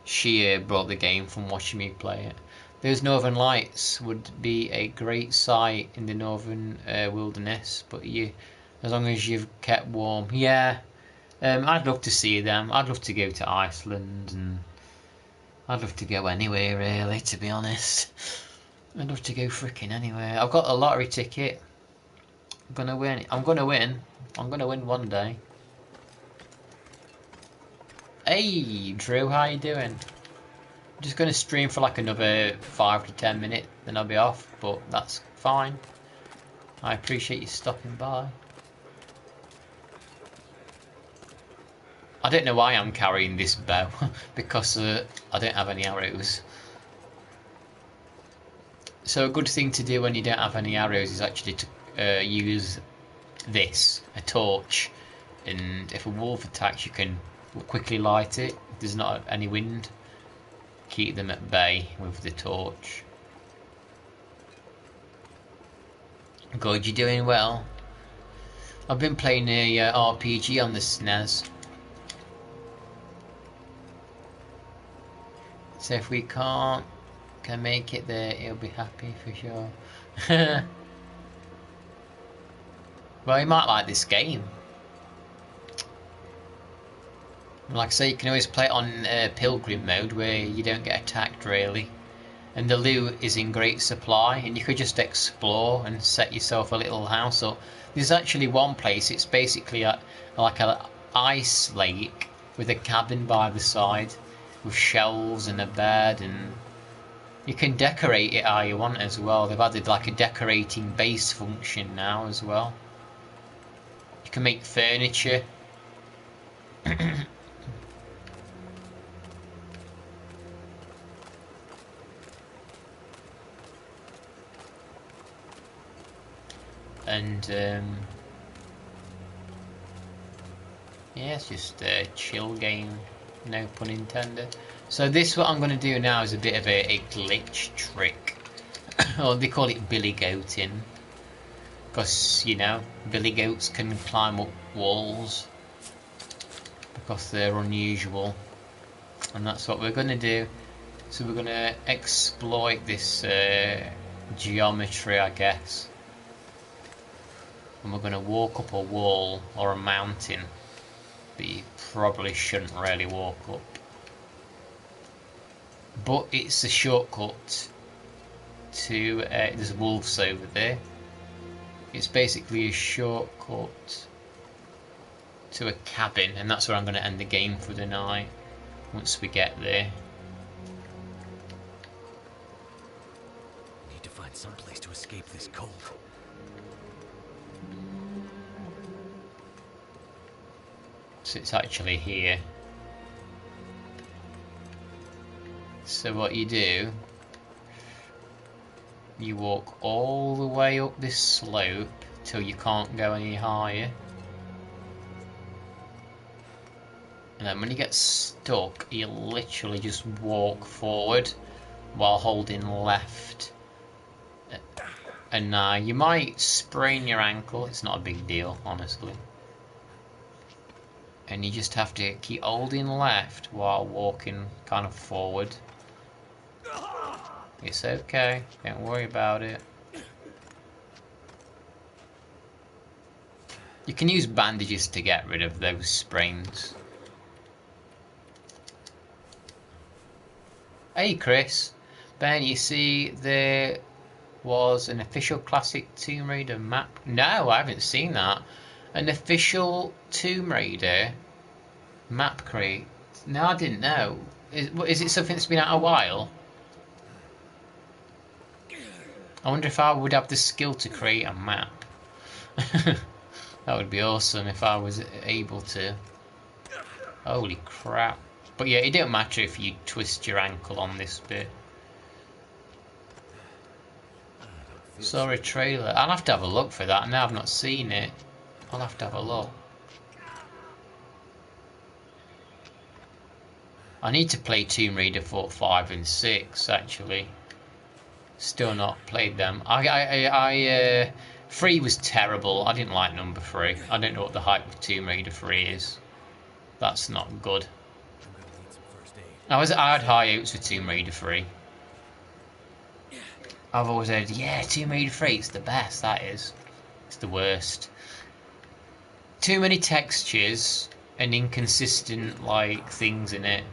she brought the game from watching me play it. Those Northern Lights would be a great sight in the northern wilderness, but as long as you've kept warm, yeah. I'd love to see them. I'd love to go to Iceland, and I'd love to go anywhere really, to be honest. I'd love to go fricking anywhere. I've got a lottery ticket. I'm gonna win. I'm gonna win. I'm gonna win one day. Hey, Drew, how you doing? I'm just gonna stream for like another 5 to 10 minutes, then I'll be off. But that's fine. I appreciate you stopping by. I don't know why I'm carrying this bow because I don't have any arrows. So a good thing to do when you don't have any arrows is actually to use this, a torch, and if a wolf attacks you can quickly light it if there's not any wind. Keep them at bay with the torch. Good, you're doing well. I've been playing a RPG on the SNES. So if we can make it there, he'll be happy for sure. Well, he might like this game. Like I say, you can always play it on Pilgrim mode where you don't get attacked really. And the loot is in great supply and you could just explore and set yourself a little house up. There's actually one place, it's basically like an ice lake with a cabin by the side with shelves and a bed, and you can decorate it how you want as well. They've added like a decorating base function now as well. You can make furniture. And yeah, it's just a chill game, no pun intended. So this, what I'm going to do now, is a bit of a glitch trick. Or they call it billy goating, because you know billy goats can climb up walls because they're unusual, and that's what we're going to do. So we're going to exploit this geometry, I guess, and we're going to walk up a wall or a mountain that you probably shouldn't really walk up, but it's a shortcut to there's wolves over there. It's basically a shortcut to a cabin, and that's where I'm going to end the game for the night once we get there. Need to find some place to escape this cold. So it's actually here. So what you do, you walk all the way up this slope till you can't go any higher, and then when you get stuck you literally just walk forward while holding left, and now you might sprain your ankle. It's not a big deal, honestly, and you just have to keep holding left while walking kind of forward. It's okay, don't worry about it. You can use bandages to get rid of those sprains. Hey Chris, Ben, you see there was an official classic Tomb Raider map? No, I haven't seen that. An official Tomb Raider map create. No, I didn't know. Is it something that's been out a while? I wonder if I would have the skill to create a map. That would be awesome if I was able to. Holy crap. But yeah, it don't matter if you twist your ankle on this bit. Saw a trailer. I'll have to have a look for that. Now I've not seen it. I'll have to have a look. I need to play Tomb Raider 4, 5 and 6 actually. Still not played them. 3 was terrible. I didn't like number 3. I don't know what the hype of Tomb Raider 3 is. That's not good. I had high hopes for Tomb Raider 3. I've always heard, yeah, Tomb Raider 3, it's the best, that is. It's the worst. Too many textures and inconsistent, like, things in it.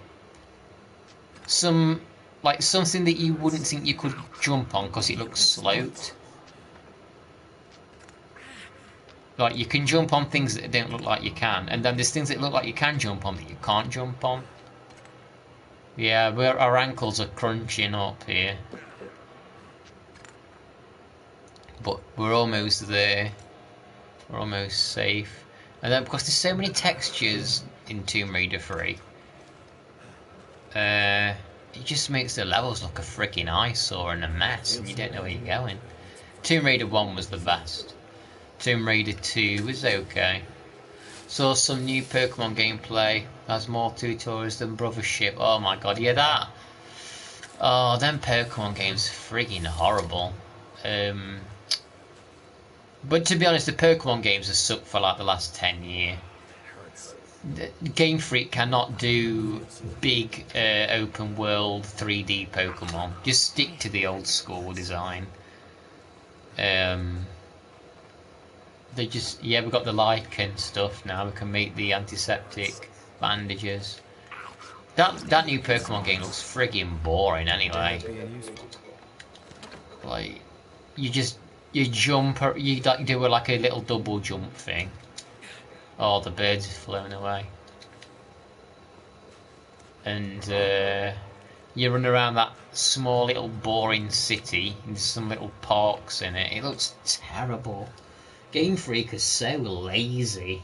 Something that you wouldn't think you could jump on because it looks sloped. Like, you can jump on things that don't look like you can, and then there's things that look like you can jump on that you can't jump on. Yeah, our ankles are crunching up here. But we're almost there. We're almost safe. And then, because there's so many textures in Tomb Raider 3, it just makes the levels look a freaking eyesore and a mess, and you don't know where you're going. Tomb Raider 1 was the best. Tomb Raider 2 was okay. Saw some new Pokemon gameplay. Has more tutorials than Brothership. Oh my god, yeah, that. Oh, them Pokemon games are freaking horrible. But to be honest, the Pokemon games have sucked for like the last 10 years. Game Freak cannot do big open world 3D Pokemon. Just stick to the old school design. They just, yeah, we've got the Lycan stuff now. We can make the antiseptic bandages. That new Pokemon game looks friggin' boring anyway. Like, you jump, you do like a little double jump thing. Oh, the birds have flown away. And you run around that small little boring city. And there's some little parks in it. It looks terrible. Game Freak is so lazy.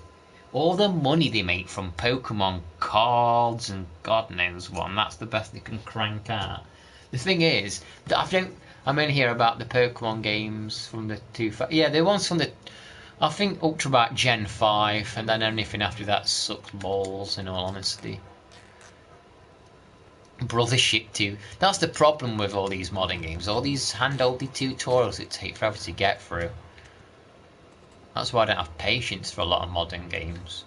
All the money they make from Pokemon cards and God knows what, and that's the best they can crank out. The thing is, I'm in here about the Pokemon games from the yeah, the ones from the, I think Ultra Gen 5, and then anything after that sucks balls, in all honesty. Brothership 2. That's the problem with all these modern games. All these hand-holdy tutorials that take forever to get through. That's why I don't have patience for a lot of modern games.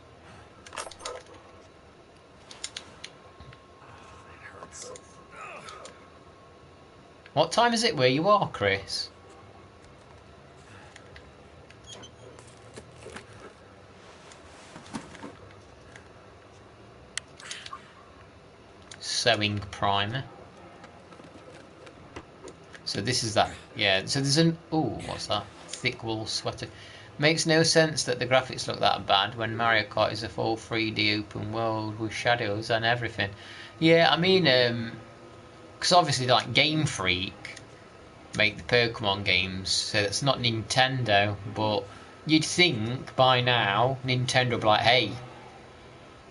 What time is it where you are, Chris? Sewing primer. So this is that. Yeah, so there's an... Ooh, what's that? Thick wool sweater. Makes no sense that the graphics look that bad when Mario Kart is a full 3D open world with shadows and everything. Yeah, I mean, because obviously, like, Game Freak make the Pokemon games, so it's not Nintendo, but you'd think by now Nintendo would be like, hey,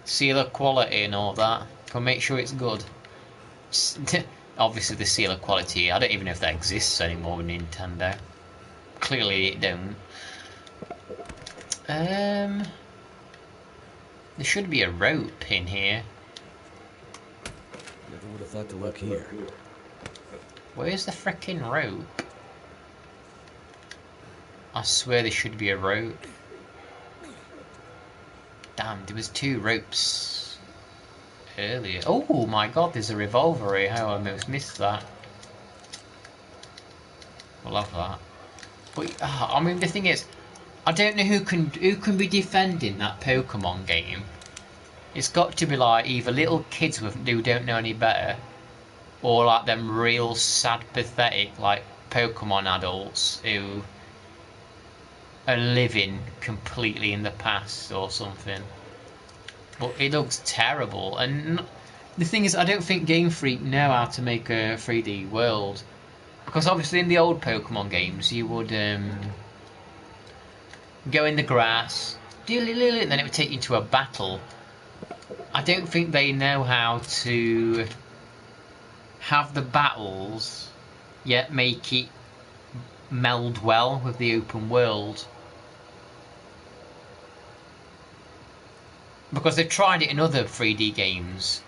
seal of quality and all that, can make sure it's good. Obviously the seal of quality, I don't even know if that exists anymore with Nintendo. Clearly it don't. There should be a rope in here. Never would have thought to look here. Where's the frickin' rope? I swear there should be a rope. Damn, there was 2 ropes earlier. Oh my god, there's a revolver here. I almost missed that. I love that. But I mean, the thing is, I don't know who can be defending that Pokemon game. It's got to be like either little kids who don't know any better, or like them real sad, pathetic like Pokemon adults who are living completely in the past or something. But it looks terrible, and the thing is, I don't think Game Freak know how to make a 3D world, because obviously in the old Pokemon games you would go in the grass, and then it would take you to a battle. I don't think they know how to have the battles yet make it meld well with the open world. Because they've tried it in other 3D games,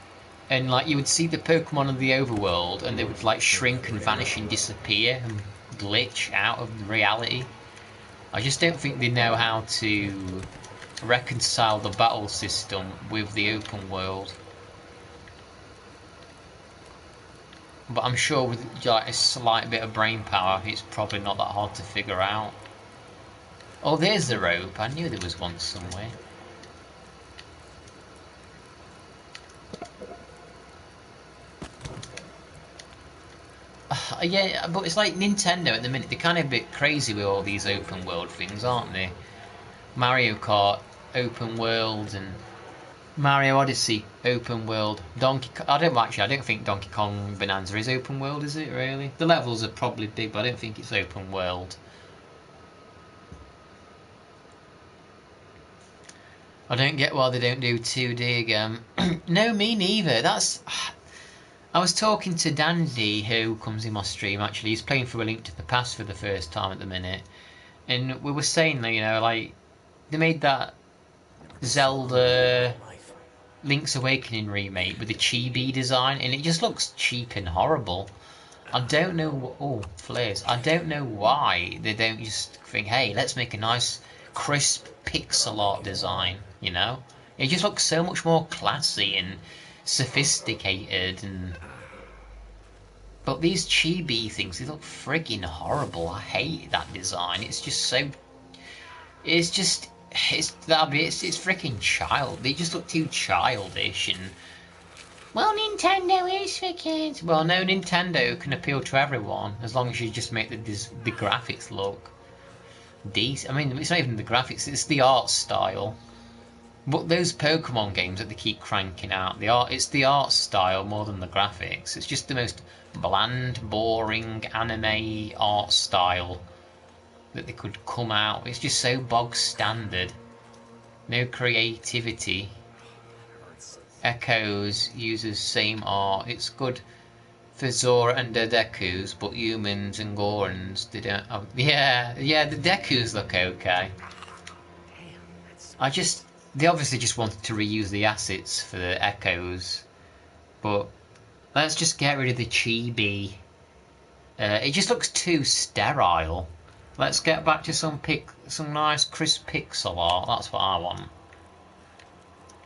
and like you would see the Pokemon of the overworld and they would like shrink and vanish and disappear and glitch out of reality. I just don't think they know how to reconcile the battle system with the open world. But I'm sure with like a slight bit of brain power, it's probably not that hard to figure out. Oh, there's the rope. I knew there was one somewhere. Yeah, but it's like Nintendo at the minute. They're kind of a bit crazy with all these open world things, aren't they? Mario Kart, open world, and Mario Odyssey, open world. I don't think Donkey Kong Bonanza is open world, is it really? The levels are probably big, but I don't think it's open world. I don't get why they don't do 2D again. No, me neither. I was talking to Dandy, who comes in my stream, actually. He's playing through A Link to the Past for the first time at the minute. And we were saying that, like, they made that Zelda Link's Awakening remake with the chibi design, and it just looks cheap and horrible. I don't know... Oh, flares. I don't know why they don't just think, hey, let's make a nice, crisp pixel art design, you know? It just looks so much more classy and sophisticated, but these chibi things, they look friggin' horrible. I hate that design. It's just so... It's freaking child. They just look too childish, and... Well, Nintendo is for kids. Well, no, Nintendo can appeal to everyone, as long as you just make the graphics look decent. I mean, it's not even the graphics, it's the art style. But those Pokemon games that they keep cranking out, it's the art style more than the graphics. It's just the most bland, boring anime art style that they could come out. It's just so bog standard. No creativity. Echoes uses same art. It's good for Zora and the Dekus, but humans and Gorons, they don't have... Yeah, the Dekus look okay. They obviously just wanted to reuse the assets for the Echoes, but let's just get rid of the chibi. It just looks too sterile. Let's get back to some nice crisp pixel art. That's what I want.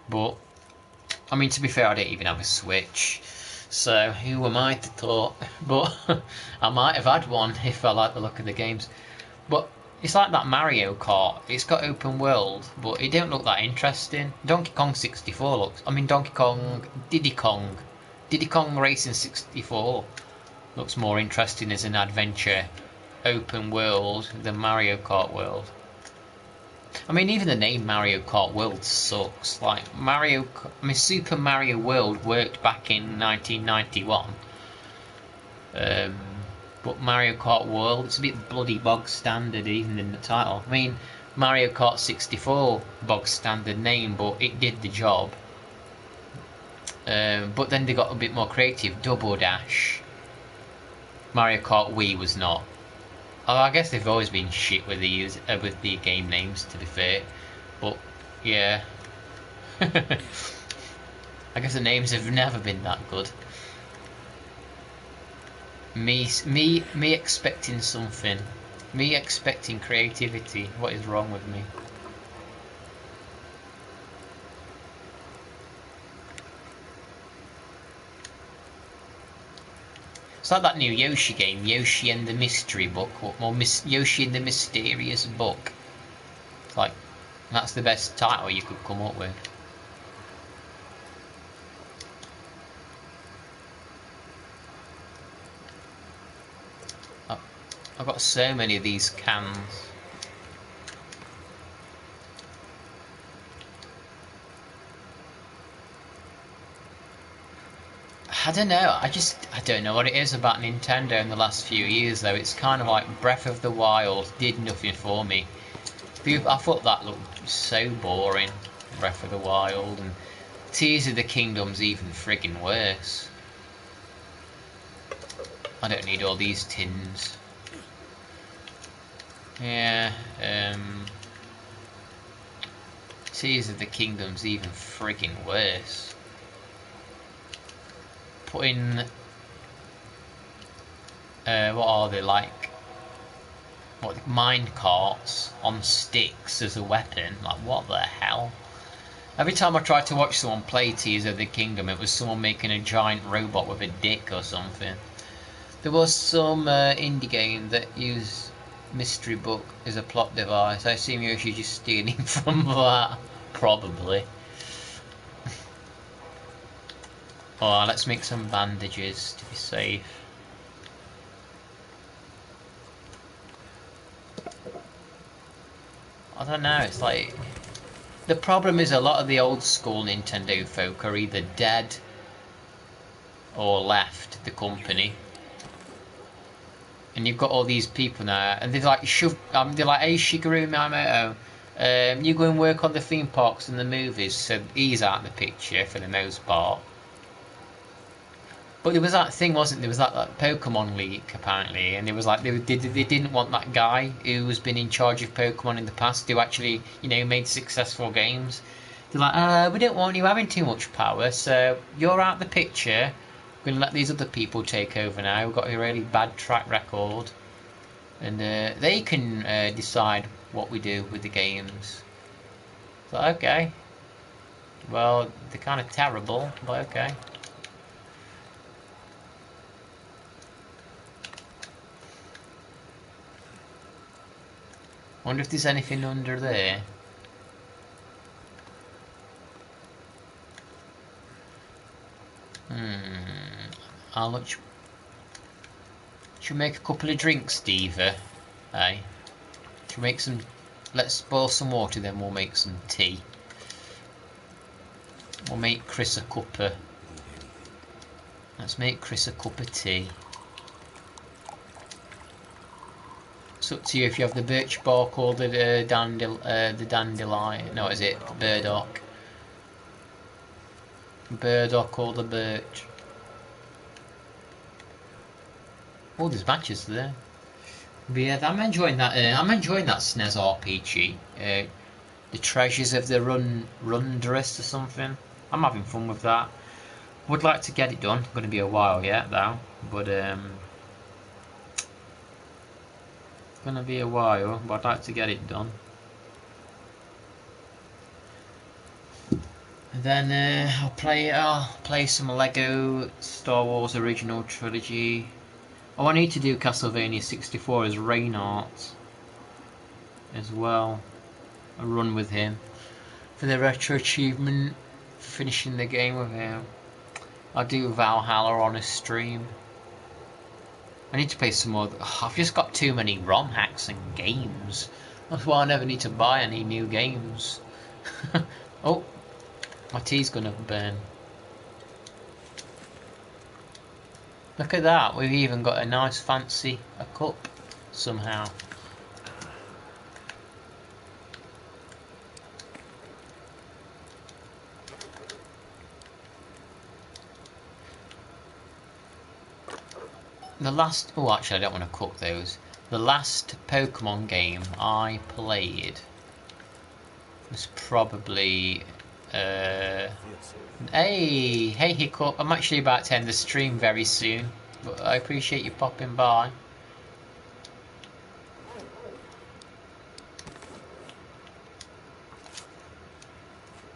But I mean, to be fair, I don't even have a Switch, so who am I to talk? But I might have had one if I like the look of the games. But it's like that Mario Kart. It's got open world, but it don't look that interesting. Donkey Kong 64 looks... I mean, Diddy Kong Racing 64 looks more interesting as an adventure open world than Mario Kart world. I mean, even the name Mario Kart World sucks. Like, Super Mario World worked back in 1991. But Mario Kart World, it's a bit bloody bog standard even in the title. I mean, Mario Kart 64, bog standard name, but it did the job. But then they got a bit more creative. Double Dash. Mario Kart Wii was not. Oh, I guess they've always been shit with the game names, to be fair. But yeah, I guess the names have never been that good. Me expecting something. Me expecting creativity. What is wrong with me? It's like that new Yoshi game, Yoshi and the Mystery Book, or Yoshi and the Mysterious Book. It's like, that's the best title you could come up with. I've got so many of these cans. I don't know. I don't know what it is about Nintendo in the last few years though. It's kind of like Breath of the Wild did nothing for me. I thought that looked so boring, Breath of the Wild, and Tears of the Kingdom's even friggin' worse. I don't need all these tins. Yeah, Tears of the Kingdom's even friggin' worse. Putting, what are they, like, what, mine carts on sticks as a weapon? Like, what the hell? Every time I tried to watch someone play Tears of the Kingdom, it was someone making a giant robot with a dick or something. There was some indie game that used mystery book as a plot device. I assume you're actually just stealing from that. Probably. Oh, let's make some bandages to be safe. I don't know, it's like... The problem is a lot of the old school Nintendo folk are either dead or left the company. And you've got all these people now, and they're like, they're like, hey Shigeru Miyamoto, you go and work on the theme parks and the movies, so he's out of the picture for the most part. But there was that thing, wasn't there? Was that Pokemon leak apparently, and it was like they didn't want that guy who's been in charge of Pokemon in the past who actually, you know, made successful games. They're like, we don't want you having too much power, so you're out of the picture. We're gonna let these other people take over now. We've got a really bad track record, and they can decide what we do with the games. So okay, well they're kind of terrible, but okay. Wonder if there's anything under there. How much? Should we make a couple of drinks, Diva? Hey? Should we make some... Let's boil some water, then we'll make some tea. We'll make Chris a cup of... Let's make Chris a cup of tea. It's up to you if you have the birch bark or the dandelion. No, is it burdock? Burdock or the birch. Oh, there's matches there. But yeah, I'm enjoying that. I'm enjoying that SNES RPG. The Treasures of the Rundress or something. I'm having fun with that. Would like to get it done. Going to be a while yet, though. But gonna be a while, but I'd like to get it done. And then I'll play some Lego Star Wars Original Trilogy. Oh, I need to do Castlevania 64 as Reinhardt as well. A run with him for the retro achievement for finishing the game with him. I'll do Valhalla on a stream. I need to play some more. I've just got too many ROM hacks and games. That's why I never need to buy any new games. Oh, my tea's gonna burn. Look at that, we've even got a nice fancy cup somehow. The last... Oh, actually, I don't want to cook those. The last Pokemon game I played was probably... Hey Hiccup, I'm actually about to end the stream very soon, but I appreciate you popping by.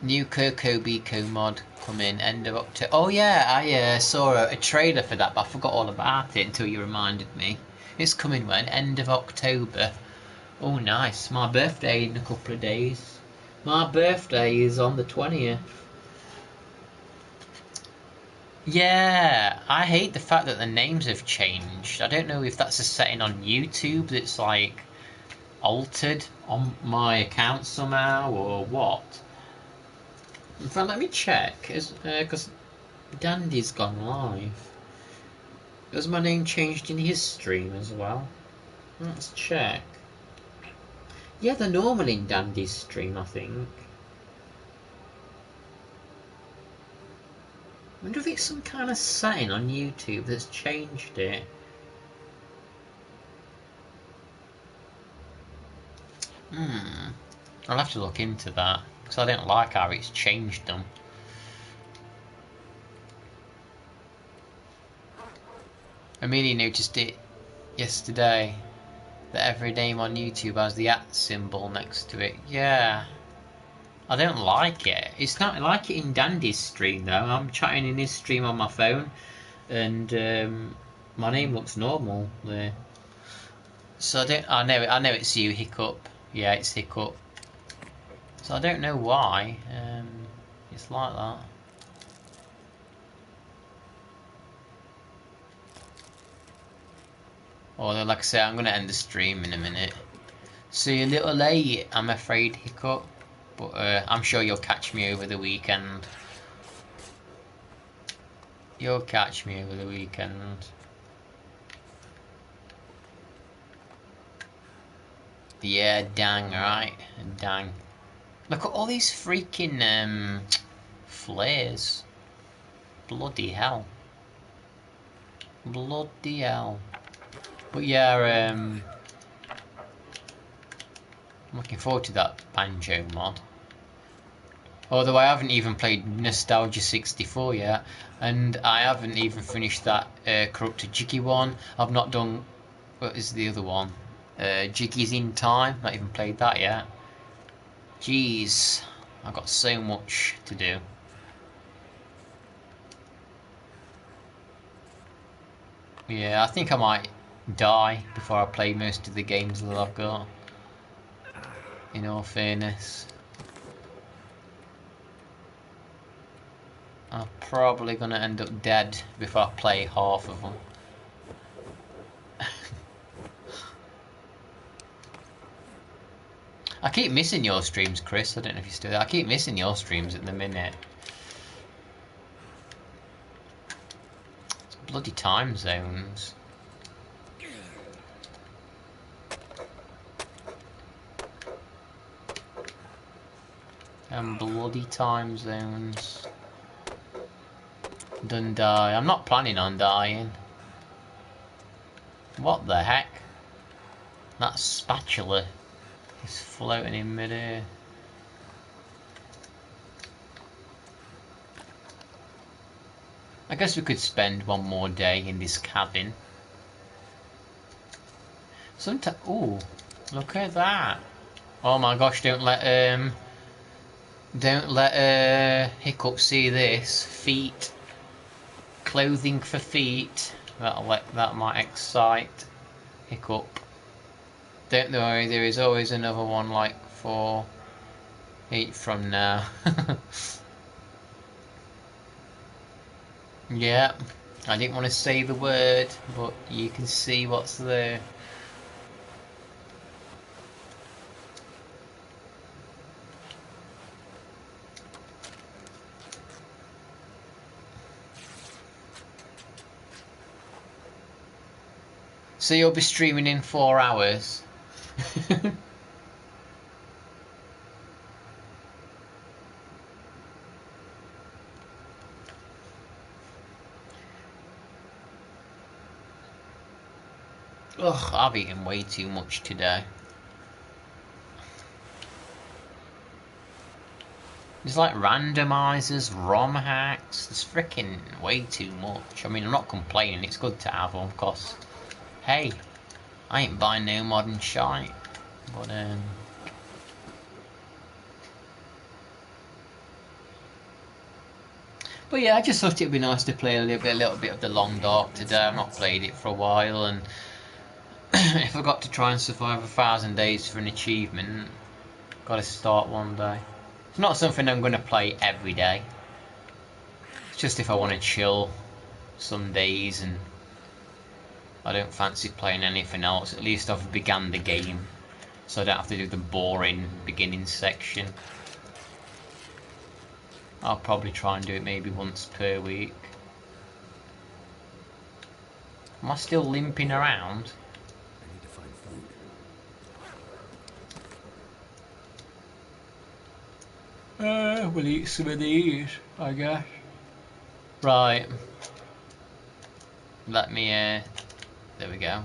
New Coco Bico mod coming end of October. Oh yeah, I saw a trailer for that, but I forgot all about it until you reminded me. It's coming when? End of October. Oh nice, my birthday in a couple of days. My birthday is on the 20th. Yeah, I hate the fact that the names have changed. I don't know if that's a setting on YouTube that's like altered on my account somehow or what. In fact, let me check, because Dandy's gone live. Was my name changed in his stream as well? Let's check. Yeah, they're normal in Dandy's stream, I think. I wonder if it's some kind of setting on YouTube that's changed it. I'll have to look into that, because I don't like how it's changed them. I merely noticed it yesterday, that every name on YouTube has the @ symbol next to it. Yeah, I don't like it. It's not like it in Dandy's stream though. I'm chatting in his stream on my phone, and my name looks normal there. So I know it's you, Hiccup. Yeah, it's Hiccup. So I don't know why it's like that. Although, like I say, I'm going to end the stream in a minute. So you're a little late, I'm afraid, Hiccup. But I'm sure you'll catch me over the weekend. You'll catch me over the weekend. Yeah, dang, right? Dang. Look at all these freaking flares. Bloody hell. Bloody hell. But yeah, I'm looking forward to that banjo mod. Although I haven't even played Nostalgia 64 yet, and I haven't even finished that Corrupted Jiggy one. I've not done, what is the other one? Jiggy's in Time, not even played that yet. Jeez, I've got so much to do. Yeah, I think I might die before I play most of the games that I've got, in all fairness. I'm probably going to end up dead before I play half of them. I keep missing your streams, Chris. I don't know if you're still there. I keep missing your streams at the minute. It's bloody time zones. And bloody time zones. Don't die. I'm not planning on dying. What the heck? That spatula is floating in midair. I guess we could spend one more day in this cabin. Ooh, look at that. Oh my gosh, don't let Hiccup see this. Feet. Clothing for feet. That might excite Hiccup. Don't worry, there is always another one like 8 from now. Yeah, I didn't want to say the word, but you can see what's there. So you'll be streaming in 4 hours. Ugh, I've eaten way too much today. There's like randomizers, ROM hacks. There's freaking way too much. I mean, I'm not complaining. It's good to have them, of course. Hey, I ain't buying no modern shite. But yeah, I just thought it'd be nice to play a little bit of The Long Dark today. I've not played it for a while, and if I got to try and survive 1,000 days for an achievement, got to start one day. It's not something I'm going to play every day. It's just if I want to chill some days and I don't fancy playing anything else. At least I've begun the game, so I don't have to do the boring beginning section. I'll probably try and do it maybe once per week. Am I still limping around? I need to find food. We'll eat some of these, I guess. Right. Let me, there we go.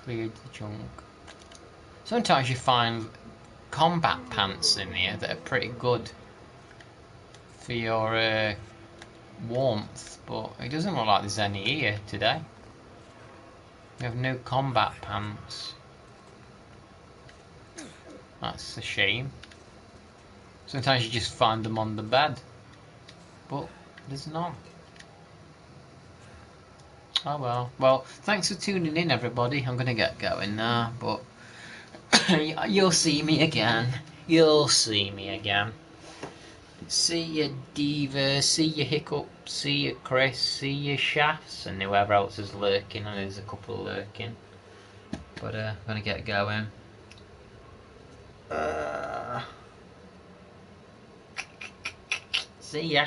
Cleared the junk. Sometimes you find combat pants in here that are pretty good for your warmth, but it doesn't look like there's any here today. We have no combat pants. That's a shame. Sometimes you just find them on the bed, but there's none. Oh well. Well, thanks for tuning in, everybody. I'm gonna get going now, but you'll see me again. You'll see me again. See you, Diva. See you, Hiccup. See you, Chris. See you, Shafts, and whoever else is lurking. And there's a couple lurking. But I'm gonna get going. See ya.